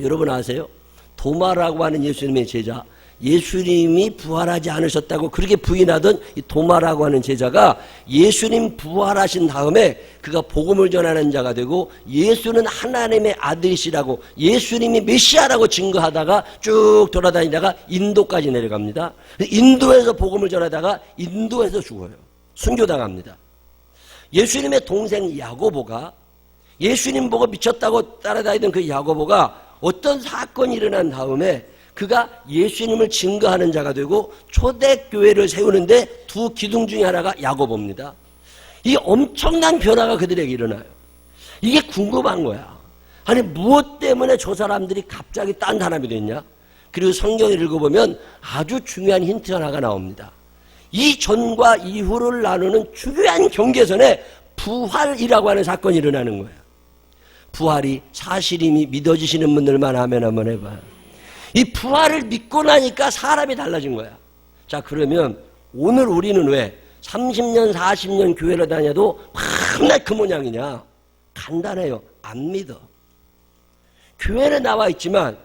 여러분 아세요? 도마라고 하는 예수님의 제자, 예수님이 부활하지 않으셨다고 그렇게 부인하던 이 도마라고 하는 제자가 예수님 부활하신 다음에 그가 복음을 전하는 자가 되고 예수는 하나님의 아들이시라고 예수님이 메시아라고 증거하다가 쭉 돌아다니다가 인도까지 내려갑니다. 인도에서 복음을 전하다가 인도에서 죽어요. 순교당합니다. 예수님의 동생 야고보가 예수님 보고 미쳤다고 따라다니던 그 야고보가 어떤 사건이 일어난 다음에 그가 예수님을 증거하는 자가 되고 초대교회를 세우는데 두 기둥 중에 하나가 야고보입니다. 이 엄청난 변화가 그들에게 일어나요. 이게 궁금한 거야. 아니 무엇 때문에 저 사람들이 갑자기 딴 사람이 됐냐? 그리고 성경을 읽어보면 아주 중요한 힌트 하나가 나옵니다. 이 전과 이후를 나누는 중요한 경계선에 부활이라고 하는 사건이 일어나는 거예요. 부활이 사실임이 믿어지시는 분들만 아멘 한번 해봐요. 이 부활을 믿고 나니까 사람이 달라진 거야. 자, 그러면 오늘 우리는 왜 30년, 40년 교회를 다녀도 맨날 그 모양이냐? 간단해요. 안 믿어. 교회는 나와 있지만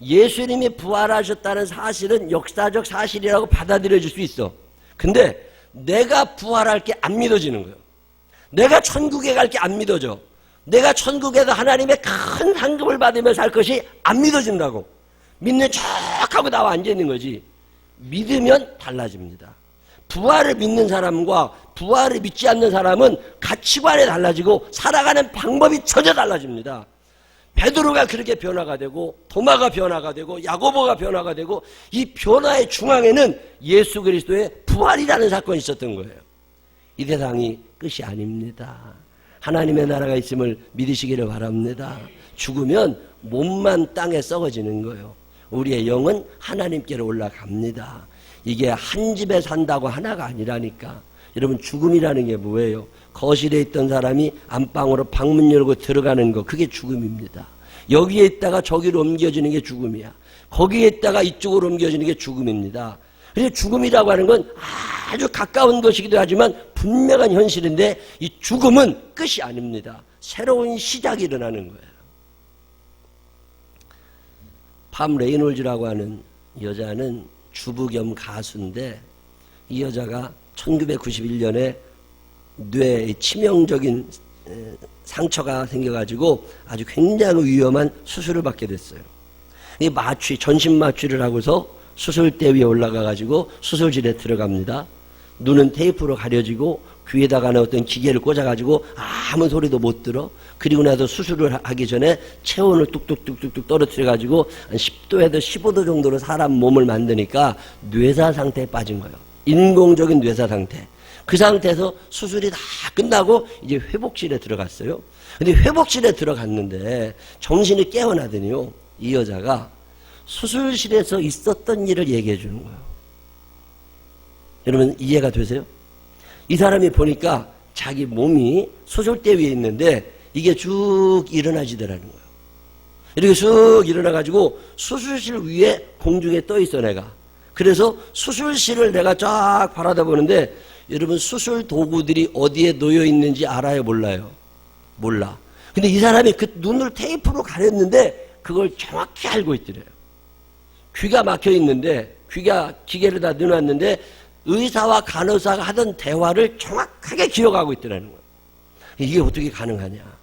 예수님이 부활하셨다는 사실은 역사적 사실이라고 받아들여질 수 있어. 근데 내가 부활할 게 안 믿어지는 거예요. 내가 천국에 갈 게 안 믿어져. 내가 천국에서 하나님의 큰 상급을 받으며 살 것이 안 믿어진다고. 믿는 척하고 나와 앉아있는 거지. 믿으면 달라집니다. 부활을 믿는 사람과 부활을 믿지 않는 사람은 가치관이 달라지고 살아가는 방법이 전혀 달라집니다. 베드로가 그렇게 변화가 되고 도마가 변화가 되고 야고보가 변화가 되고 이 변화의 중앙에는 예수 그리스도의 부활이라는 사건이 있었던 거예요. 이 세상이 끝이 아닙니다. 하나님의 나라가 있음을 믿으시기를 바랍니다. 죽으면 몸만 땅에 썩어지는 거예요. 우리의 영은 하나님께로 올라갑니다. 이게 한 집에 산다고 하나가 아니라니까. 여러분 죽음이라는 게 뭐예요? 거실에 있던 사람이 안방으로 방문 열고 들어가는 거, 그게 죽음입니다. 여기에 있다가 저기로 옮겨지는 게 죽음이야. 거기에 있다가 이쪽으로 옮겨지는 게 죽음입니다. 그래서 죽음이라고 하는 건 아주 가까운 것이기도 하지만 분명한 현실인데 이 죽음은 끝이 아닙니다. 새로운 시작이 일어나는 거예요. 팜 레이놀즈라고 하는 여자는 주부 겸 가수인데 이 여자가 1991년에 뇌에 치명적인 상처가 생겨가지고 아주 굉장히 위험한 수술을 받게 됐어요. 이 전신 마취를 하고서 수술대 위에 올라가가지고 수술실에 들어갑니다. 눈은 테이프로 가려지고 귀에다가 어떤 기계를 꽂아가지고 아무 소리도 못 들어. 그리고 나서 수술을 하기 전에 체온을 뚝뚝뚝뚝 떨어뜨려가지고 한 10도에서 15도 정도로 사람 몸을 만드니까 뇌사 상태에 빠진 거예요. 인공적인 뇌사 상태. 그 상태에서 수술이 다 끝나고 이제 회복실에 들어갔어요. 근데 회복실에 들어갔는데 정신이 깨어나더니요, 이 여자가 수술실에서 있었던 일을 얘기해 주는 거예요. 여러분 이해가 되세요? 이 사람이 보니까 자기 몸이 수술대 위에 있는데 이게 쭉 일어나지더라는 거예요. 이렇게 쑥 일어나가지고 수술실 위에 공중에 떠 있어 내가. 그래서 수술실을 내가 쫙 바라다 보는데 여러분 수술 도구들이 어디에 놓여 있는지 알아요, 몰라요? 몰라. 근데 이 사람이 그 눈을 테이프로 가렸는데 그걸 정확히 알고 있더래요. 귀가 막혀 있는데 귀가 기계를 다 넣어놨는데 의사와 간호사가 하던 대화를 정확하게 기억하고 있더라는 거예요. 이게 어떻게 가능하냐?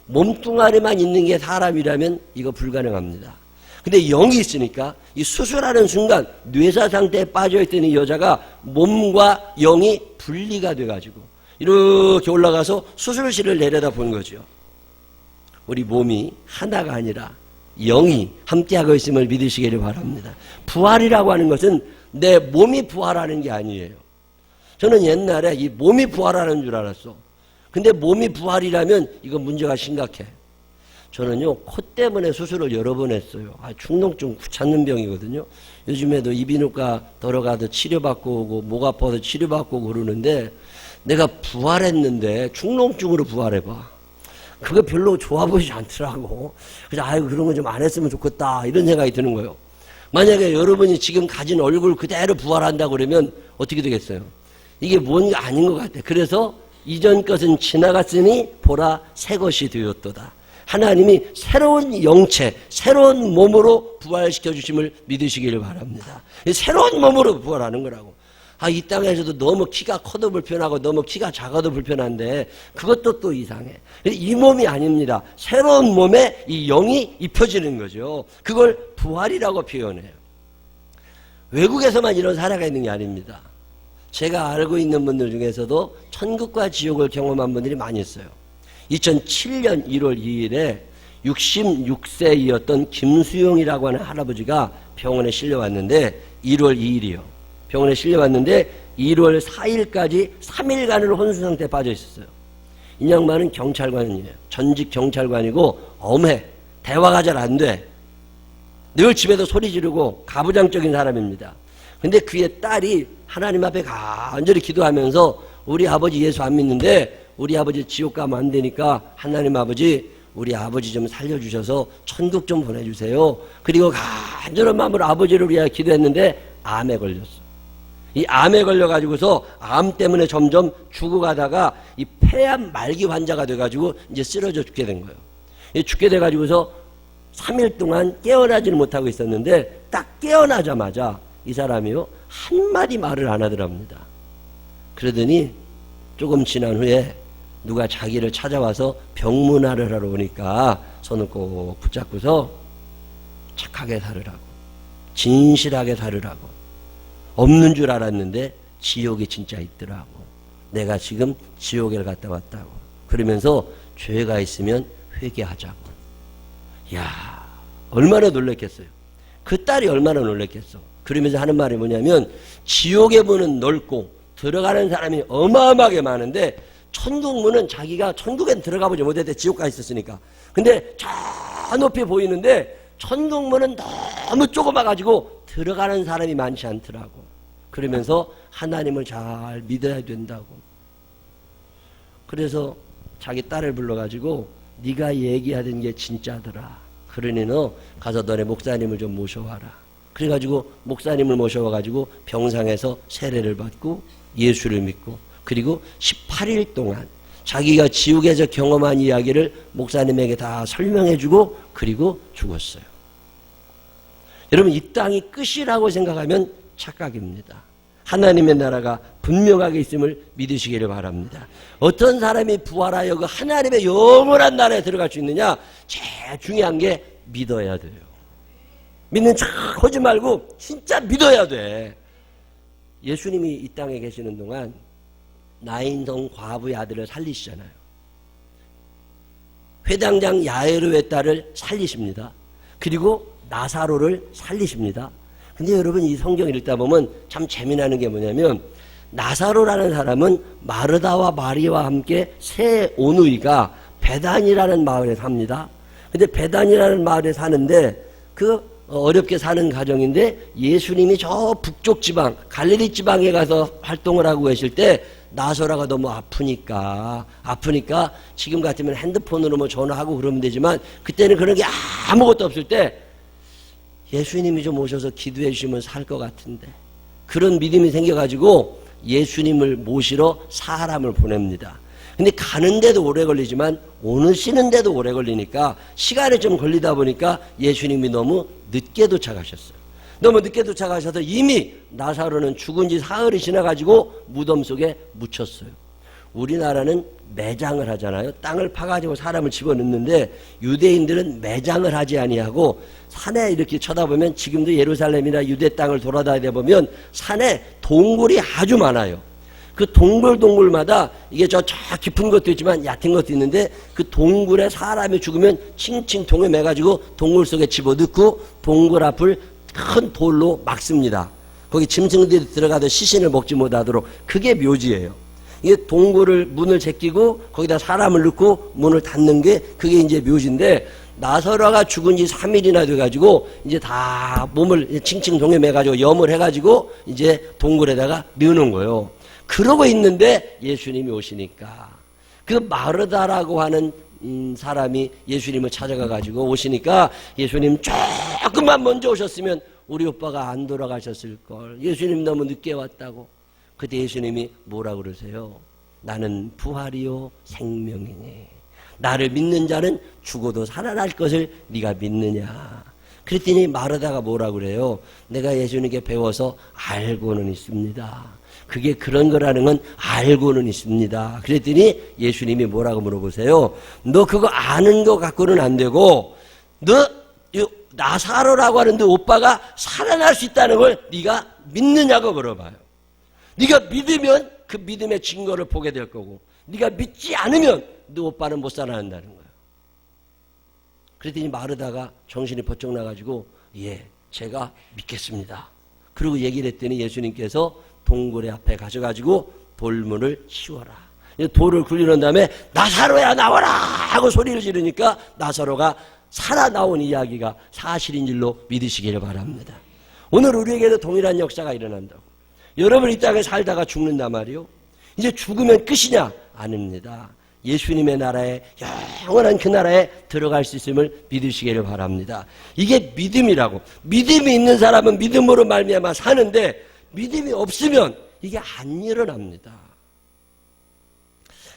몸뚱아리만 있는 게 사람이라면 이거 불가능합니다. 근데 영이 있으니까 이 수술하는 순간 뇌사 상태에 빠져있던 이 여자가 몸과 영이 분리가 돼가지고 이렇게 올라가서 수술실을 내려다 본 거죠. 우리 몸이 하나가 아니라 영이 함께하고 있음을 믿으시기를 바랍니다. 부활이라고 하는 것은 내 몸이 부활하는 게 아니에요. 저는 옛날에 이 몸이 부활하는 줄 알았어. 근데 몸이 부활이라면 이거 문제가 심각해. 저는요, 코 때문에 수술을 여러 번 했어요. 축농증 찾는 병이거든요. 요즘에도 이비인후과 들어가서 치료받고 오고 목 아파서 치료받고 오고 그러는데 내가 부활했는데 축농증으로 부활해봐. 그거 별로 좋아 보이지 않더라고. 그래서 아이고 그런 거 좀 안 했으면 좋겠다 이런 생각이 드는 거예요. 만약에 여러분이 지금 가진 얼굴 그대로 부활한다고 그러면 어떻게 되겠어요? 이게 뭔가 아닌 것 같아. 그래서 이전 것은 지나갔으니 보라 새 것이 되었도다. 하나님이 새로운 영체, 새로운 몸으로 부활시켜 주심을 믿으시기를 바랍니다. 새로운 몸으로 부활하는 거라고. 이 땅에서도 너무 키가 커도 불편하고 너무 키가 작아도 불편한데 그것도 또 이상해. 이 몸이 아닙니다. 새로운 몸에 이 영이 입혀지는 거죠. 그걸 부활이라고 표현해요. 외국에서만 이런 사례가 있는 게 아닙니다. 제가 알고 있는 분들 중에서도 천국과 지옥을 경험한 분들이 많이 있어요. 2007년 1월 2일에 66세이었던 김수용이라고 하는 할아버지가 병원에 실려왔는데 1월 2일이요. 병원에 실려왔는데 1월 4일까지 3일간을 혼수 상태에 빠져 있었어요. 이 양반은 경찰관이에요. 전직 경찰관이고 엄해. 대화가 잘 안 돼. 늘 집에서 소리 지르고 가부장적인 사람입니다. 근데 그의 딸이 하나님 앞에 간절히 기도하면서 우리 아버지 예수 안 믿는데 우리 아버지 지옥 가면 안 되니까 하나님 아버지 우리 아버지 좀 살려주셔서 천국 좀 보내주세요. 그리고 간절한 마음으로 아버지를 위하여 기도했는데 암에 걸렸어. 이 암에 걸려가지고서 암 때문에 점점 죽어가다가 이 폐암 말기 환자가 돼가지고 이제 쓰러져 죽게 된 거예요. 죽게 돼가지고서 3일 동안 깨어나지는 못하고 있었는데 딱 깨어나자마자 이 사람이요 한마디 말을 안 하더랍니다. 그러더니 조금 지난 후에 누가 자기를 찾아와서 병문안을 하러 오니까 손을 꼭 붙잡고서 착하게 살으라고, 진실하게 살으라고, 없는 줄 알았는데 지옥이 진짜 있더라고, 내가 지금 지옥에 갔다 왔다고, 그러면서 죄가 있으면 회개하자고. 야, 얼마나 놀랬겠어요. 그 딸이 얼마나 놀랬겠어. 그러면서 하는 말이 뭐냐면 지옥의 문은 넓고 들어가는 사람이 어마어마하게 많은데 천국 문은 자기가 천국엔 들어가 보지 못했대. 지옥가 있었으니까. 근데 저 높이 보이는데 천국 문은 너무 좁아가지고 들어가는 사람이 많지 않더라고. 그러면서 하나님을 잘 믿어야 된다고. 그래서 자기 딸을 불러가지고 네가 얘기하던 게 진짜더라. 그러니 너 가서 너네 목사님을 좀 모셔와라. 그래가지고 목사님을 모셔와가지고 병상에서 세례를 받고 예수를 믿고 그리고 18일 동안 자기가 지옥에서 경험한 이야기를 목사님에게 다 설명해주고 그리고 죽었어요. 여러분, 이 땅이 끝이라고 생각하면 착각입니다. 하나님의 나라가 분명하게 있음을 믿으시기를 바랍니다. 어떤 사람이 부활하여 그 하나님의 영원한 나라에 들어갈 수 있느냐? 제일 중요한 게 믿어야 돼요. 믿는 척 하지 말고 진짜 믿어야 돼. 예수님이 이 땅에 계시는 동안 나인성 과부의 아들을 살리시잖아요. 회당장 야이로의 딸을 살리십니다. 그리고 나사로를 살리십니다. 근데 여러분, 이 성경 읽다 보면 참 재미나는 게 뭐냐면, 나사로라는 사람은 마르다와 마리와 함께 세 오누이가 베단이라는 마을에 삽니다. 근데 베단이라는 마을에 사는데 그 어렵게 사는 가정인데, 예수님이 저 북쪽 지방 갈릴리 지방에 가서 활동을 하고 계실 때 나사로가 너무 아프니까 지금 같으면 핸드폰으로 뭐 전화하고 그러면 되지만, 그때는 그런 게 아무것도 없을 때 예수님이 좀 오셔서 기도해 주시면 살 것 같은데, 그런 믿음이 생겨가지고 예수님을 모시러 사람을 보냅니다. 근데 가는데도 오래 걸리지만 오시는데도 오래 걸리니까, 시간이 좀 걸리다 보니까 예수님이 너무 늦게 도착하셨어요. 너무 늦게 도착하셔서 이미 나사로는 죽은 지 사흘이 지나가지고 무덤 속에 묻혔어요. 우리나라는 매장을 하잖아요. 땅을 파가지고 사람을 집어넣는데, 유대인들은 매장을 하지 아니하고 산에 이렇게 쳐다보면, 지금도 예루살렘이나 유대 땅을 돌아다니다 보면 산에 동굴이 아주 많아요. 그 동굴마다 이게 저 깊은 것도 있지만 얕은 것도 있는데, 그 동굴에 사람이 죽으면 칭칭 동에 매가지고 동굴 속에 집어넣고 동굴 앞을 큰 돌로 막습니다. 거기 짐승들이 들어가도 시신을 먹지 못하도록. 그게 묘지예요. 이게 동굴을 문을 제끼고 거기다 사람을 넣고 문을 닫는 게, 그게 이제 묘지인데, 나사로가 죽은 지 3일이나 돼가지고 이제 다 몸을 칭칭 동에 매가지고 염을 해가지고 이제 동굴에다가 넣는 거예요. 그러고 있는데 예수님이 오시니까, 그 마르다라고 하는 사람이 예수님을 찾아가가지고 오시니까, 예수님 조금만 먼저 오셨으면 우리 오빠가 안 돌아가셨을걸. 예수님 너무 늦게 왔다고. 그때 예수님이 뭐라 그러세요? 나는 부활이요 생명이니 나를 믿는 자는 죽어도 살아날 것을 네가 믿느냐. 그랬더니 마르다가 뭐라 그래요? 내가 예수님께 배워서 알고는 있습니다. 그게 그런 거라는 건 알고는 있습니다. 그랬더니 예수님이 뭐라고 물어보세요? 너 그거 아는 거 갖고는 안 되고, 너 나사로라고 하는데 오빠가 살아날 수 있다는 걸 네가 믿느냐고 물어봐요. 네가 믿으면 그 믿음의 증거를 보게 될 거고, 네가 믿지 않으면 너 오빠는 못 살아난다는 거예요. 그랬더니 마르다가 정신이 번쩍 나가지고, 예, 제가 믿겠습니다. 그리고 얘기를 했더니 예수님께서 동굴의 앞에 가셔가지고 돌문을 씌워라. 돌을 굴리는 다음에 나사로야 나와라 하고 소리를 지르니까 나사로가 살아 나온 이야기가 사실인 줄로 믿으시기를 바랍니다. 오늘 우리에게도 동일한 역사가 일어난다고. 여러분, 이 땅에 살다가 죽는단 말이요. 이제 죽으면 끝이냐? 아닙니다. 예수님의 나라에, 영원한 그 나라에 들어갈 수 있음을 믿으시기를 바랍니다. 이게 믿음이라고. 믿음이 있는 사람은 믿음으로 말미암아 사는데, 믿음이 없으면 이게 안 일어납니다.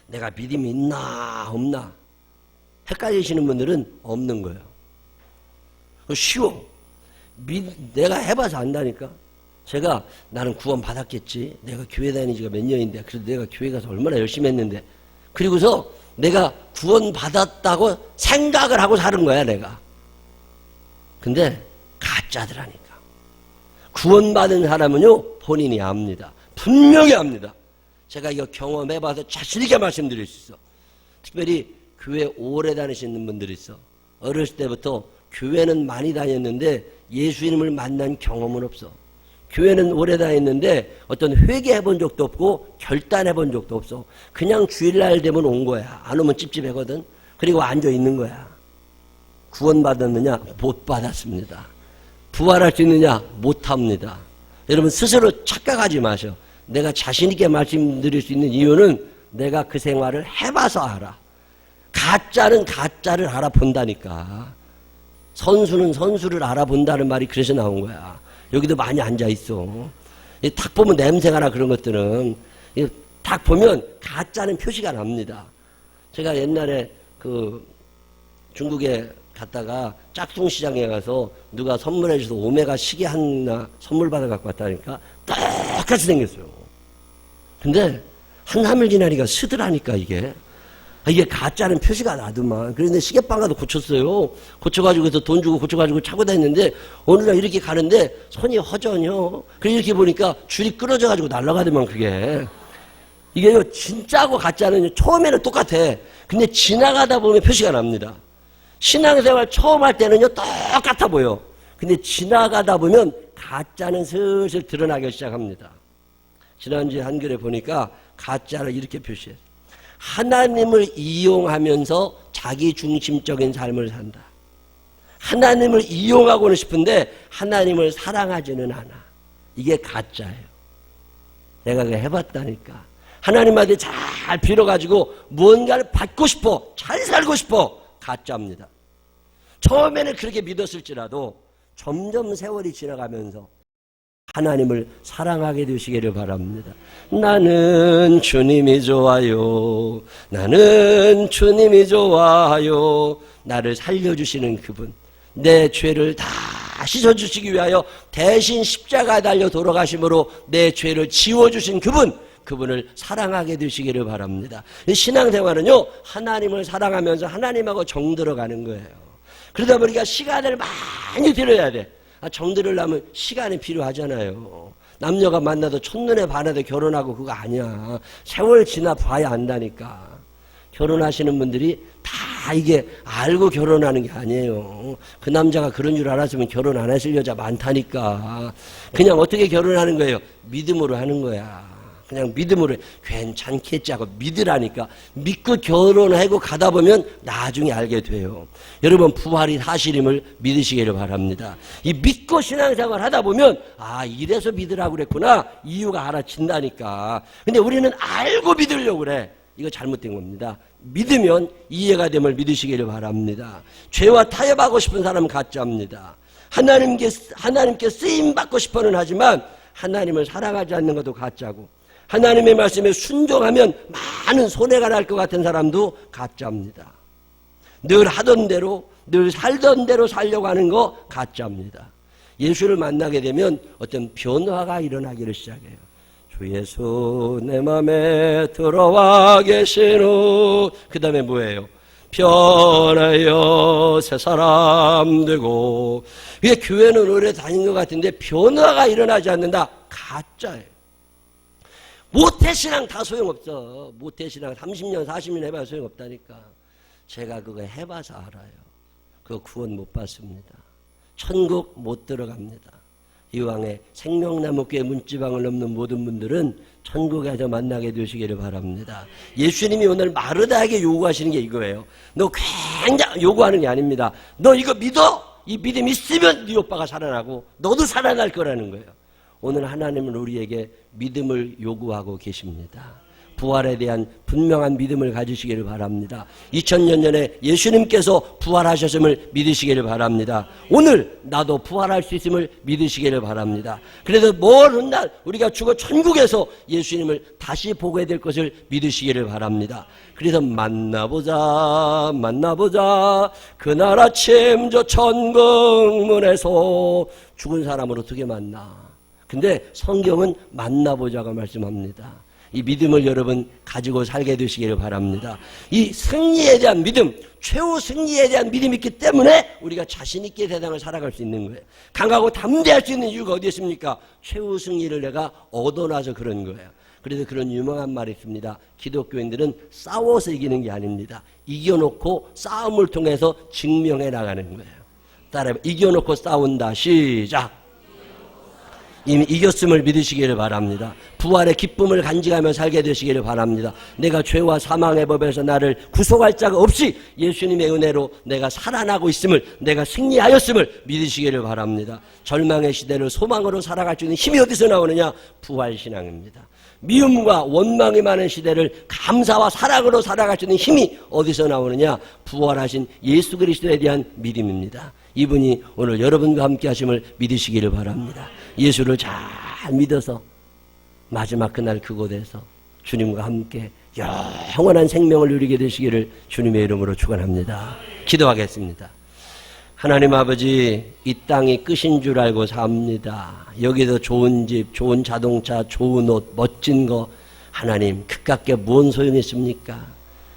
내가 믿음이 있나 없나 헷갈리시는 분들은 없는 거예요. 쉬워. 내가 해봐서 안다니까. 나는 구원 받았겠지. 내가 교회 다닌 지가 몇 년인데, 그래도 내가 교회 가서 얼마나 열심히 했는데, 그리고서 내가 구원 받았다고 생각을 하고 사는 거야, 내가. 근데 가짜더라니까. 구원받은 사람은요, 본인이 압니다. 분명히 압니다. 제가 이거 경험해봐서 자신있게 말씀드릴 수 있어. 특별히 교회 오래 다니시는 분들이 있어. 어렸을 때부터 교회는 많이 다녔는데 예수님을 만난 경험은 없어. 교회는 오래 다녔는데 어떤 회개해 본 적도 없고 결단해 본 적도 없어. 그냥 주일날 되면 온 거야. 안 오면 찝찝하거든. 그리고 앉아 있는 거야. 구원받았느냐? 못 받았습니다. 부활할 수 있느냐? 못합니다. 여러분, 스스로 착각하지 마셔. 내가 자신있게 말씀드릴 수 있는 이유는 내가 그 생활을 해봐서 알아. 가짜는 가짜를 알아본다니까. 선수는 선수를 알아본다는 말이 그래서 나온 거야. 여기도 많이 앉아있어. 딱 보면 냄새가 나. 그런 것들은 딱 보면 가짜는 표시가 납니다. 제가 옛날에 그 중국에 갔다가 짝퉁 시장에 가서 누가 선물해 줘서 오메가 시계 하나 선물 받아 갖고 왔다니까 똑같이 생겼어요. 근데 한나물 지나니까 쓰더라니까 이게. 이게 가짜는 표시가 나더만. 그런데 시계방 가도 고쳤어요. 고쳐가지고 그래서 돈 주고 고쳐가지고 차고 다녔는데 어느 날 이렇게 가는데 손이 허전요. 그래서 이렇게 보니까 줄이 끊어져가지고 날아가더만 그게. 이게요 진짜하고 가짜는 처음에는 똑같아. 근데 지나가다 보면 표시가 납니다. 신앙생활 처음 할 때는요 똑같아 보여. 근데 지나가다 보면 가짜는 슬슬 드러나기 시작합니다. 지난주에 한글에 보니까 가짜를 이렇게 표시했어요. 하나님을 이용하면서 자기 중심적인 삶을 산다. 하나님을 이용하고는 싶은데 하나님을 사랑하지는 않아. 이게 가짜예요. 내가 그거 해봤다니까. 하나님한테 잘 빌어가지고 무언가를 받고 싶어, 잘 살고 싶어. 가짜입니다. 처음에는 그렇게 믿었을지라도 점점 세월이 지나가면서 하나님을 사랑하게 되시기를 바랍니다. 나는 주님이 좋아요. 나는 주님이 좋아요. 나를 살려주시는 그분, 내 죄를 다 씻어주시기 위하여 대신 십자가에 달려 돌아가심으로 내 죄를 지워주신 그분을 사랑하게 되시기를 바랍니다. 신앙생활은요 하나님을 사랑하면서 하나님하고 정들어가는 거예요. 그러다 보니까 시간을 많이 들여야 돼. 정들으려면 시간이 필요하잖아요. 남녀가 만나도 첫눈에 반해도 결혼하고 그거 아니야. 세월 지나 봐야 안다니까. 결혼하시는 분들이 다 이게 알고 결혼하는 게 아니에요. 그 남자가 그런 줄 알았으면 결혼 안 했을 여자 많다니까. 그냥 어떻게 결혼하는 거예요? 믿음으로 하는 거야. 그냥 믿음으로 괜찮겠지 하고 믿으라니까. 믿고 결혼하고 가다 보면 나중에 알게 돼요. 여러분 부활이 사실임을 믿으시기를 바랍니다. 이 믿고 신앙생활 하다 보면 이래서 믿으라고 그랬구나. 이유가 알아진다니까. 근데 우리는 알고 믿으려고 그래. 이거 잘못된 겁니다. 믿으면 이해가 됨을 믿으시기를 바랍니다. 죄와 타협하고 싶은 사람은 가짜입니다. 하나님께 쓰임받고 싶어는 하지만 하나님을 사랑하지 않는 것도 가짜고, 하나님의 말씀에 순종하면 많은 손해가 날 것 같은 사람도 가짜입니다. 늘 하던 대로, 늘 살던 대로 살려고 하는 거 가짜입니다. 예수를 만나게 되면 어떤 변화가 일어나기를 시작해요. 주 예수 내 맘에 들어와 계신 후, 그 다음에 뭐예요? 변하여 새 사람 되고. 이게 교회는 오래 다닌 것 같은데 변화가 일어나지 않는다. 가짜예요. 모태신앙 다 소용없어. 모태신앙 30년 40년 해봐야 소용없다니까. 제가 그거 해봐서 알아요. 그거 구원 못 받습니다. 천국 못 들어갑니다. 이왕에 생명나무교회 문지방을 넘는 모든 분들은 천국에서 만나게 되시기를 바랍니다. 예수님이 오늘 마르다에게 요구하시는 게 이거예요. 너 굉장히 요구하는 게 아닙니다. 너 이거 믿어? 이 믿음 있으면 네 오빠가 살아나고 너도 살아날 거라는 거예요. 오늘 하나님은 우리에게 믿음을 요구하고 계십니다. 부활에 대한 분명한 믿음을 가지시기를 바랍니다. 2000년 전에 예수님께서 부활하셨음을 믿으시기를 바랍니다. 오늘 나도 부활할 수 있음을 믿으시기를 바랍니다. 그래서 먼 날 우리가 죽어 천국에서 예수님을 다시 보게 될 것을 믿으시기를 바랍니다. 그래서 만나보자 그날 아침 저 천국문에서 죽은 사람을 어떻게 만나. 근데 성경은 만나보자가 말씀합니다. 이 믿음을 여러분 가지고 살게 되시기를 바랍니다. 이 승리에 대한 믿음, 최후 승리에 대한 믿음이 있기 때문에 우리가 자신 있게 세상을 살아갈 수 있는 거예요. 강하고 담대할 수 있는 이유가 어디 있습니까? 최후 승리를 내가 얻어놔서 그런 거예요. 그래서 그런 유명한 말이 있습니다. 기독교인들은 싸워서 이기는 게 아닙니다. 이겨놓고 싸움을 통해서 증명해 나가는 거예요. 따라해봐. 이겨놓고 싸운다. 시작. 이미 이겼음을 믿으시기를 바랍니다. 부활의 기쁨을 간직하며 살게 되시기를 바랍니다. 내가 죄와 사망의 법에서 나를 구속할 자가 없이 예수님의 은혜로 내가 살아나고 있음을, 내가 승리하였음을 믿으시기를 바랍니다. 절망의 시대를 소망으로 살아갈 수 있는 힘이 어디서 나오느냐? 부활신앙입니다. 미움과 원망이 많은 시대를 감사와 사랑으로 살아갈 수 있는 힘이 어디서 나오느냐? 부활하신 예수 그리스도에 대한 믿음입니다. 이분이 오늘 여러분과 함께 하심을 믿으시기를 바랍니다. 예수를 잘 믿어서 마지막 그날 그곳에서 주님과 함께 영원한 생명을 누리게 되시기를 주님의 이름으로 축원합니다. 기도하겠습니다. 하나님 아버지, 이 땅이 끝인 줄 알고 삽니다. 여기도 좋은 집, 좋은 자동차, 좋은 옷, 멋진 거. 하나님, 그깟게 뭔 소용이 있습니까?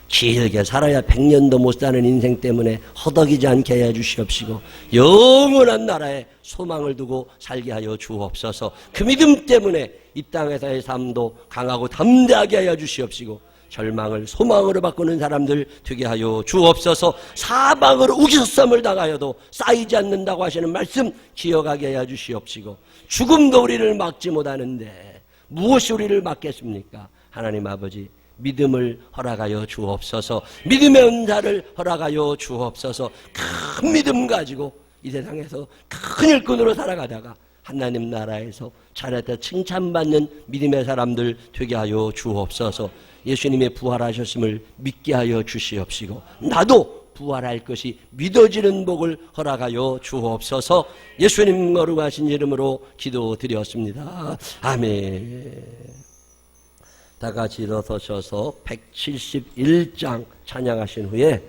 길게 살아야 100년도 못 사는 인생 때문에 허덕이지 않게 해 주시옵시고, 영원한 나라에 소망을 두고 살게 하여 주옵소서. 그 믿음 때문에 이 땅에서의 삶도 강하고 담대하게 하여 주시옵시고, 절망을 소망으로 바꾸는 사람들 되게 하여 주옵소서. 사방으로 우기소쌈을 당하여도 쌓이지 않는다고 하시는 말씀 기억하게 하여 주시옵시고, 죽음도 우리를 막지 못하는데 무엇이 우리를 막겠습니까? 하나님 아버지, 믿음을 허락하여 주옵소서. 믿음의 은사를 허락하여 주옵소서. 큰 믿음 가지고 이 세상에서 큰 일꾼으로 살아가다가 하나님 나라에서 잘했다 칭찬받는 믿음의 사람들 되게 하여 주옵소서. 예수님의 부활하셨음을 믿게 하여 주시옵시고, 나도 부활할 것이 믿어지는 복을 허락하여 주옵소서. 예수님 거룩하신 이름으로 기도드렸습니다. 아멘. 다 같이 일어서셔서 171장 찬양하신 후에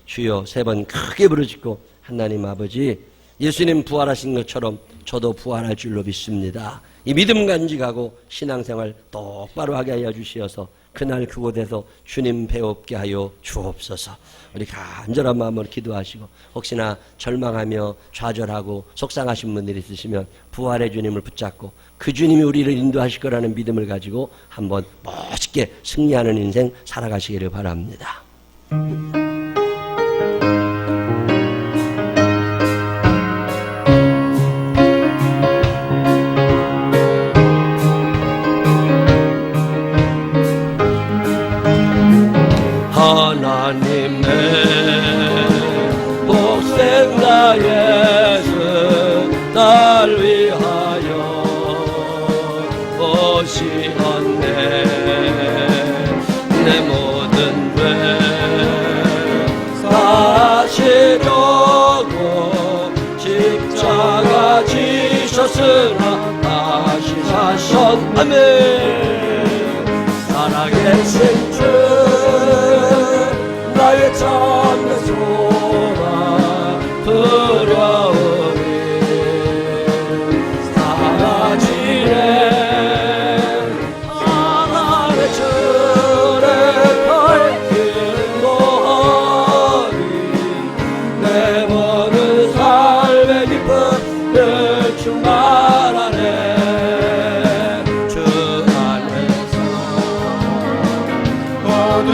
주여 3번 크게 부르짖고, 하나님 아버지, 예수님 부활하신 것처럼 저도 부활할 줄로 믿습니다. 이 믿음 간직하고 신앙생활 똑바로 하게 하여 주시어서 그날 그곳에서 주님 배웁게 하여 주옵소서. 우리 간절한 마음으로 기도하시고, 혹시나 절망하며 좌절하고 속상하신 분들이 있으시면 부활의 주님을 붙잡고 그 주님이 우리를 인도하실 거라는 믿음을 가지고 한번 멋있게 승리하는 인생 살아가시기를 바랍니다. 하나님의 복생자 예수 날 위하여 오시었네. 내 모든 죄 사시려고 십자가 지셨으나 다시 사셨네. 살아계신 주 나의 참된 소망 두려움이 사라지네. 하나님의 주를 밝히는 머리 내 모든 삶의 기쁨을 충만하네. 주 안에서 모든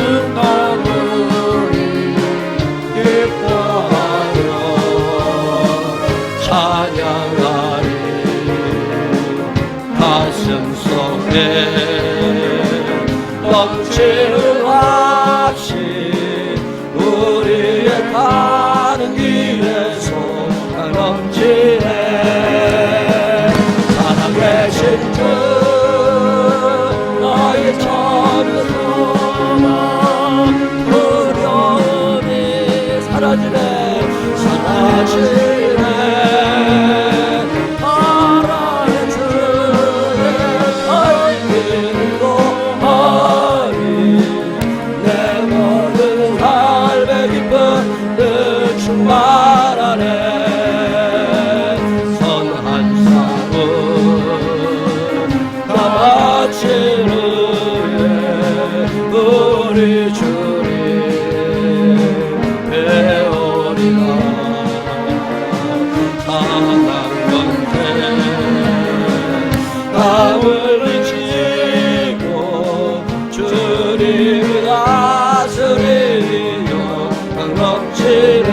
넘치는 합시 우리의 가는 길에 소가 넘치네. 살아계신 주 나의 참된 소망 두려움이 사라지네. 하나님의 주를 밝히는 내 모든 삶의 기쁨을 충만하네. 선한 싸움 다 마친 후에 우리 주님 배우리라. 사랑 건데 남을 지키고 주님이 다스리니 영광 넘치네.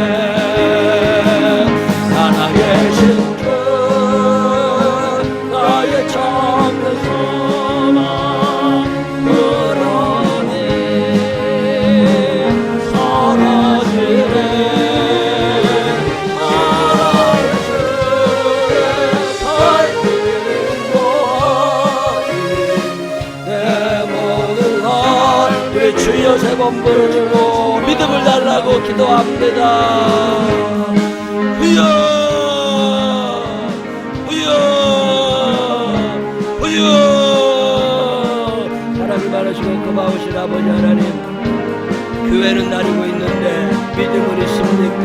살아계신 주 나의 참된 소망 그러니 사라지네. 하나님의 주를 밝히는 머리 내 모든 우리 주여 3번 부르짖고 믿음을 달라고 기도합니다. 후여 후여 후여. 사랑이 많으시고 고마우신 아버지 하나님, 교회는 다니고 있는데 믿음은 있습니까?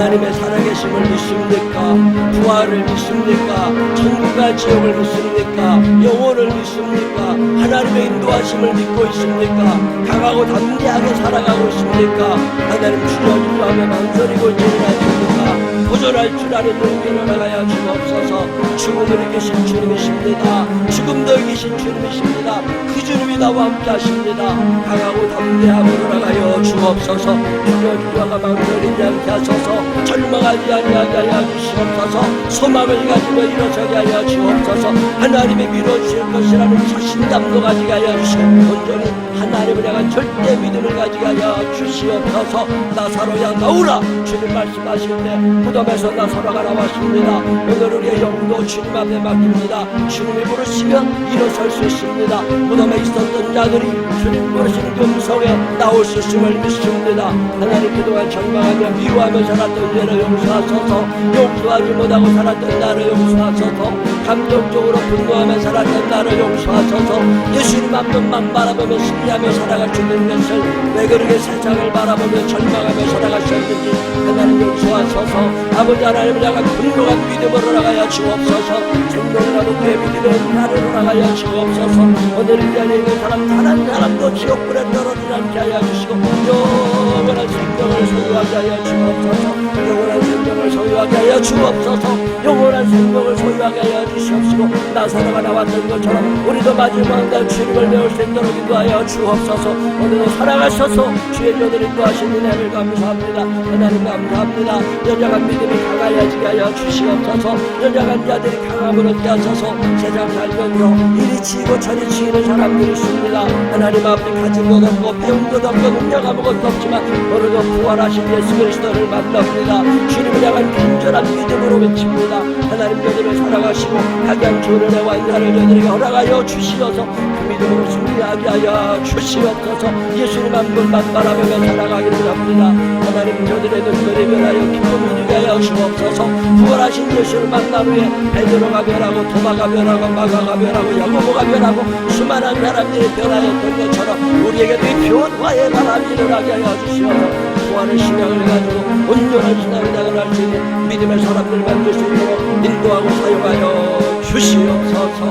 하나님의 살아계심을 믿습니까? 부활을 믿습니까? 천국과 지옥을 믿습니까? 영혼을 믿습니까? 하나님의 인도하심을 믿고 있습니까? 강하고 담대하게 살아가고 있습니까? 하나님 주저주저 하며 망설이고 있지는 않습니까? 도전할 줄 아는 용기를 나가야 주옵소서. 죽음을 이기신 주님이십니다. 죽음도 이기신 주님이십니다. 그 주님이 나와 함께 하십니다. 강하고 담대함으로 나가여 주옵소서. 주저주저가 망설이지 않게 하소서. 절망하지 아니하게 하여 주시옵소서. 소망을 가지고 일어서게 하여 주옵소서. 하나님이 밀어주실 것이라는 자신감도 가지게 하여 주시고 온전히 하나님을 향한 절대 믿음을 가지게 하여 주시옵소서. 나사로야 나오라 주님 말씀하실 때 무덤에서 나사로가 나왔습니다. 오늘 우리의 영도 주님 앞에 맡깁니다. 주님이 부르시면 일어설 수 있습니다. 무덤에 있었던 자들이 주님 부르시는 그 음성에 나올 수 있음을 믿습니다. 하나님 그동안 절망하며 미워하며 살았던 죄를 용서하소서. 용서하지 못하고 살았던 나를 용서하소서. 감정적으로 분노하며 살았던 나를 용서하소서. 예수님 앞만 바라보며 승리하며 살아갈 수 있는 것을 왜 그렇게 세상을 바라보며 절망하며 살아가셨는지 하나님 용서하소서. 아버지 하나님을 향한 분명한 믿음으로 나가야 주옵소서. 생명이라도 내 믿음의 나를 나가야 주옵소서. 오늘 이 자리에 있는 사람 단 한 사람도 지옥불에 떨어지지 않게 하여 주시고 영원한 생명을 소유하게 하여 주옵소서. 영원한 생명을 소유하게 하여 주옵소서. 영원한 생명을 소유하게 하여 주시옵시고 나사로가 나왔던 것처럼 우리도 마지막 날 주님을 배울 수 있도록 인도하여 주옵소서. 오늘도 살아가셔서 주의 종을 인도하신 은혜를 감사합니다. 하나님 감사합니다. 연약한 믿음이 강하여지게 하여 주시옵소서. 연약한 자들이 강함을 얻게 하소서. 세상 살면서 이리 치고 저리 치는 사람들이 있습니다. 하나님 앞에 가진 것 없고 배운 것 없고 능력 아무것도 없지만 오늘도 부활하신 예수 그리스도를 만납니다. 주님을 향한 간절한 믿음으로 외칩니다. 하나님 저들을 살아가시고 가장 좋은 은혜와 인사를 저들에게 허락하여 주시어서 그 믿음으로 승리하게 하여 주시옵소서. 예수님 한 분만 바라보며 살아가기를 합니다. 하나님 저들의 눈물이 변하여 기쁨이 되게 하여 주옵소서. 부활하신 예수를 만난 후에 베드로가 변하고 도마가 변하고 마가가 변하고 야고보가 변하고 수많은 사람들이 변하였던 것처럼 우리에게도 이 변화의 바람이 일어나게 하여 주시옵소서. 부활의 신앙을 가지고 온전한 신앙을 나갈 수 있는 믿음의 사람들 만들 수 있도록 인도하고 사용하여 주시옵소서.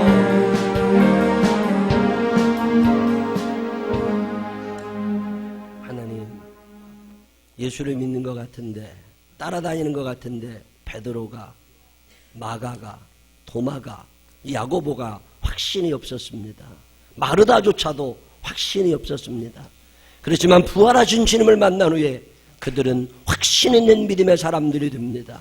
하나님, 예수를 믿는 것 같은데 따라다니는 것 같은데 베드로가 마가가 도마가 야고보가 확신이 없었습니다. 마르다조차도 확신이 없었습니다. 그렇지만 부활하신 주님을 만난 후에 그들은 확신 있는 믿음의 사람들이 됩니다.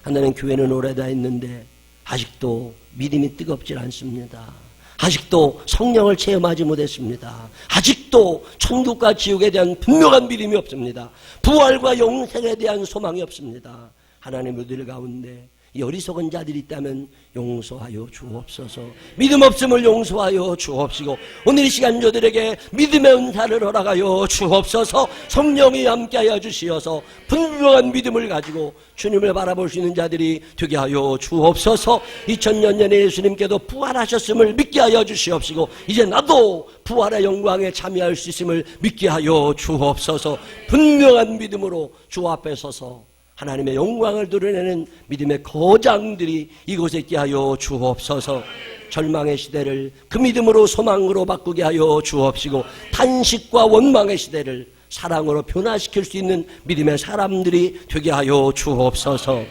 하나님 교회는 오래다 있는데 아직도 믿음이 뜨겁질 않습니다. 아직도 성령을 체험하지 못했습니다. 아직도 천국과 지옥에 대한 분명한 믿음이 없습니다. 부활과 영생에 대한 소망이 없습니다. 하나님 우리들 가운데 이 어리석은 자들이 있다면 용서하여 주옵소서. 믿음 없음을 용서하여 주옵시고 오늘 이 시간 저들에게 믿음의 은사를 허락하여 주옵소서. 성령이 함께하여 주시어서 분명한 믿음을 가지고 주님을 바라볼 수 있는 자들이 되게 하여 주옵소서. 2000년 전에 예수님께도 부활하셨음을 믿게 하여 주시옵시고 이제 나도 부활의 영광에 참여할 수 있음을 믿게 하여 주옵소서. 분명한 믿음으로 주 앞에 서서 하나님의 영광을 드러내는 믿음의 거장들이 이곳에 있게 하여 주옵소서. 절망의 시대를 그 믿음으로 소망으로 바꾸게 하여 주옵시고 탄식과 원망의 시대를 사랑으로 변화시킬 수 있는 믿음의 사람들이 되게 하여 주옵소서.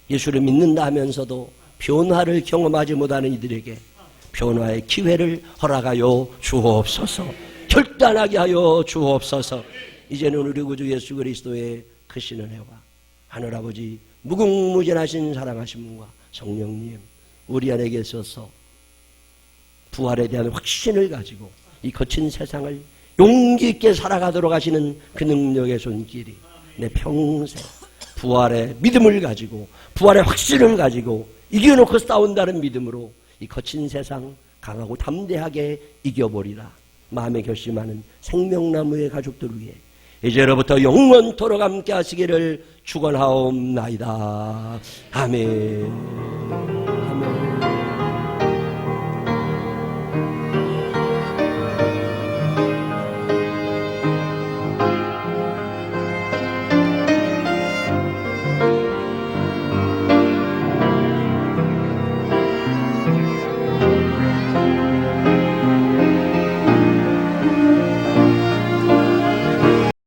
예수를 믿는다 하면서도 변화를 경험하지 못하는 이들에게 변화의 기회를 허락하여 주옵소서. 결단하게 하여 주옵소서. 이제는 우리 구주 예수 그리스도의 크신 은혜와 하늘아버지 무궁무진하신 사랑하신 분과 성령님 우리 안에 계셔서 부활에 대한 확신을 가지고 이 거친 세상을 용기 있게 살아가도록 하시는 그 능력의 손길이 내 평생 부활의 믿음을 가지고 부활의 확신을 가지고 이겨놓고 싸운다는 믿음으로 이 거친 세상 강하고 담대하게 이겨보리라 마음에 결심하는 생명나무의 가족들 위해 이제로부터 영원토록 함께 하시기를 축원하옵나이다. 아멘.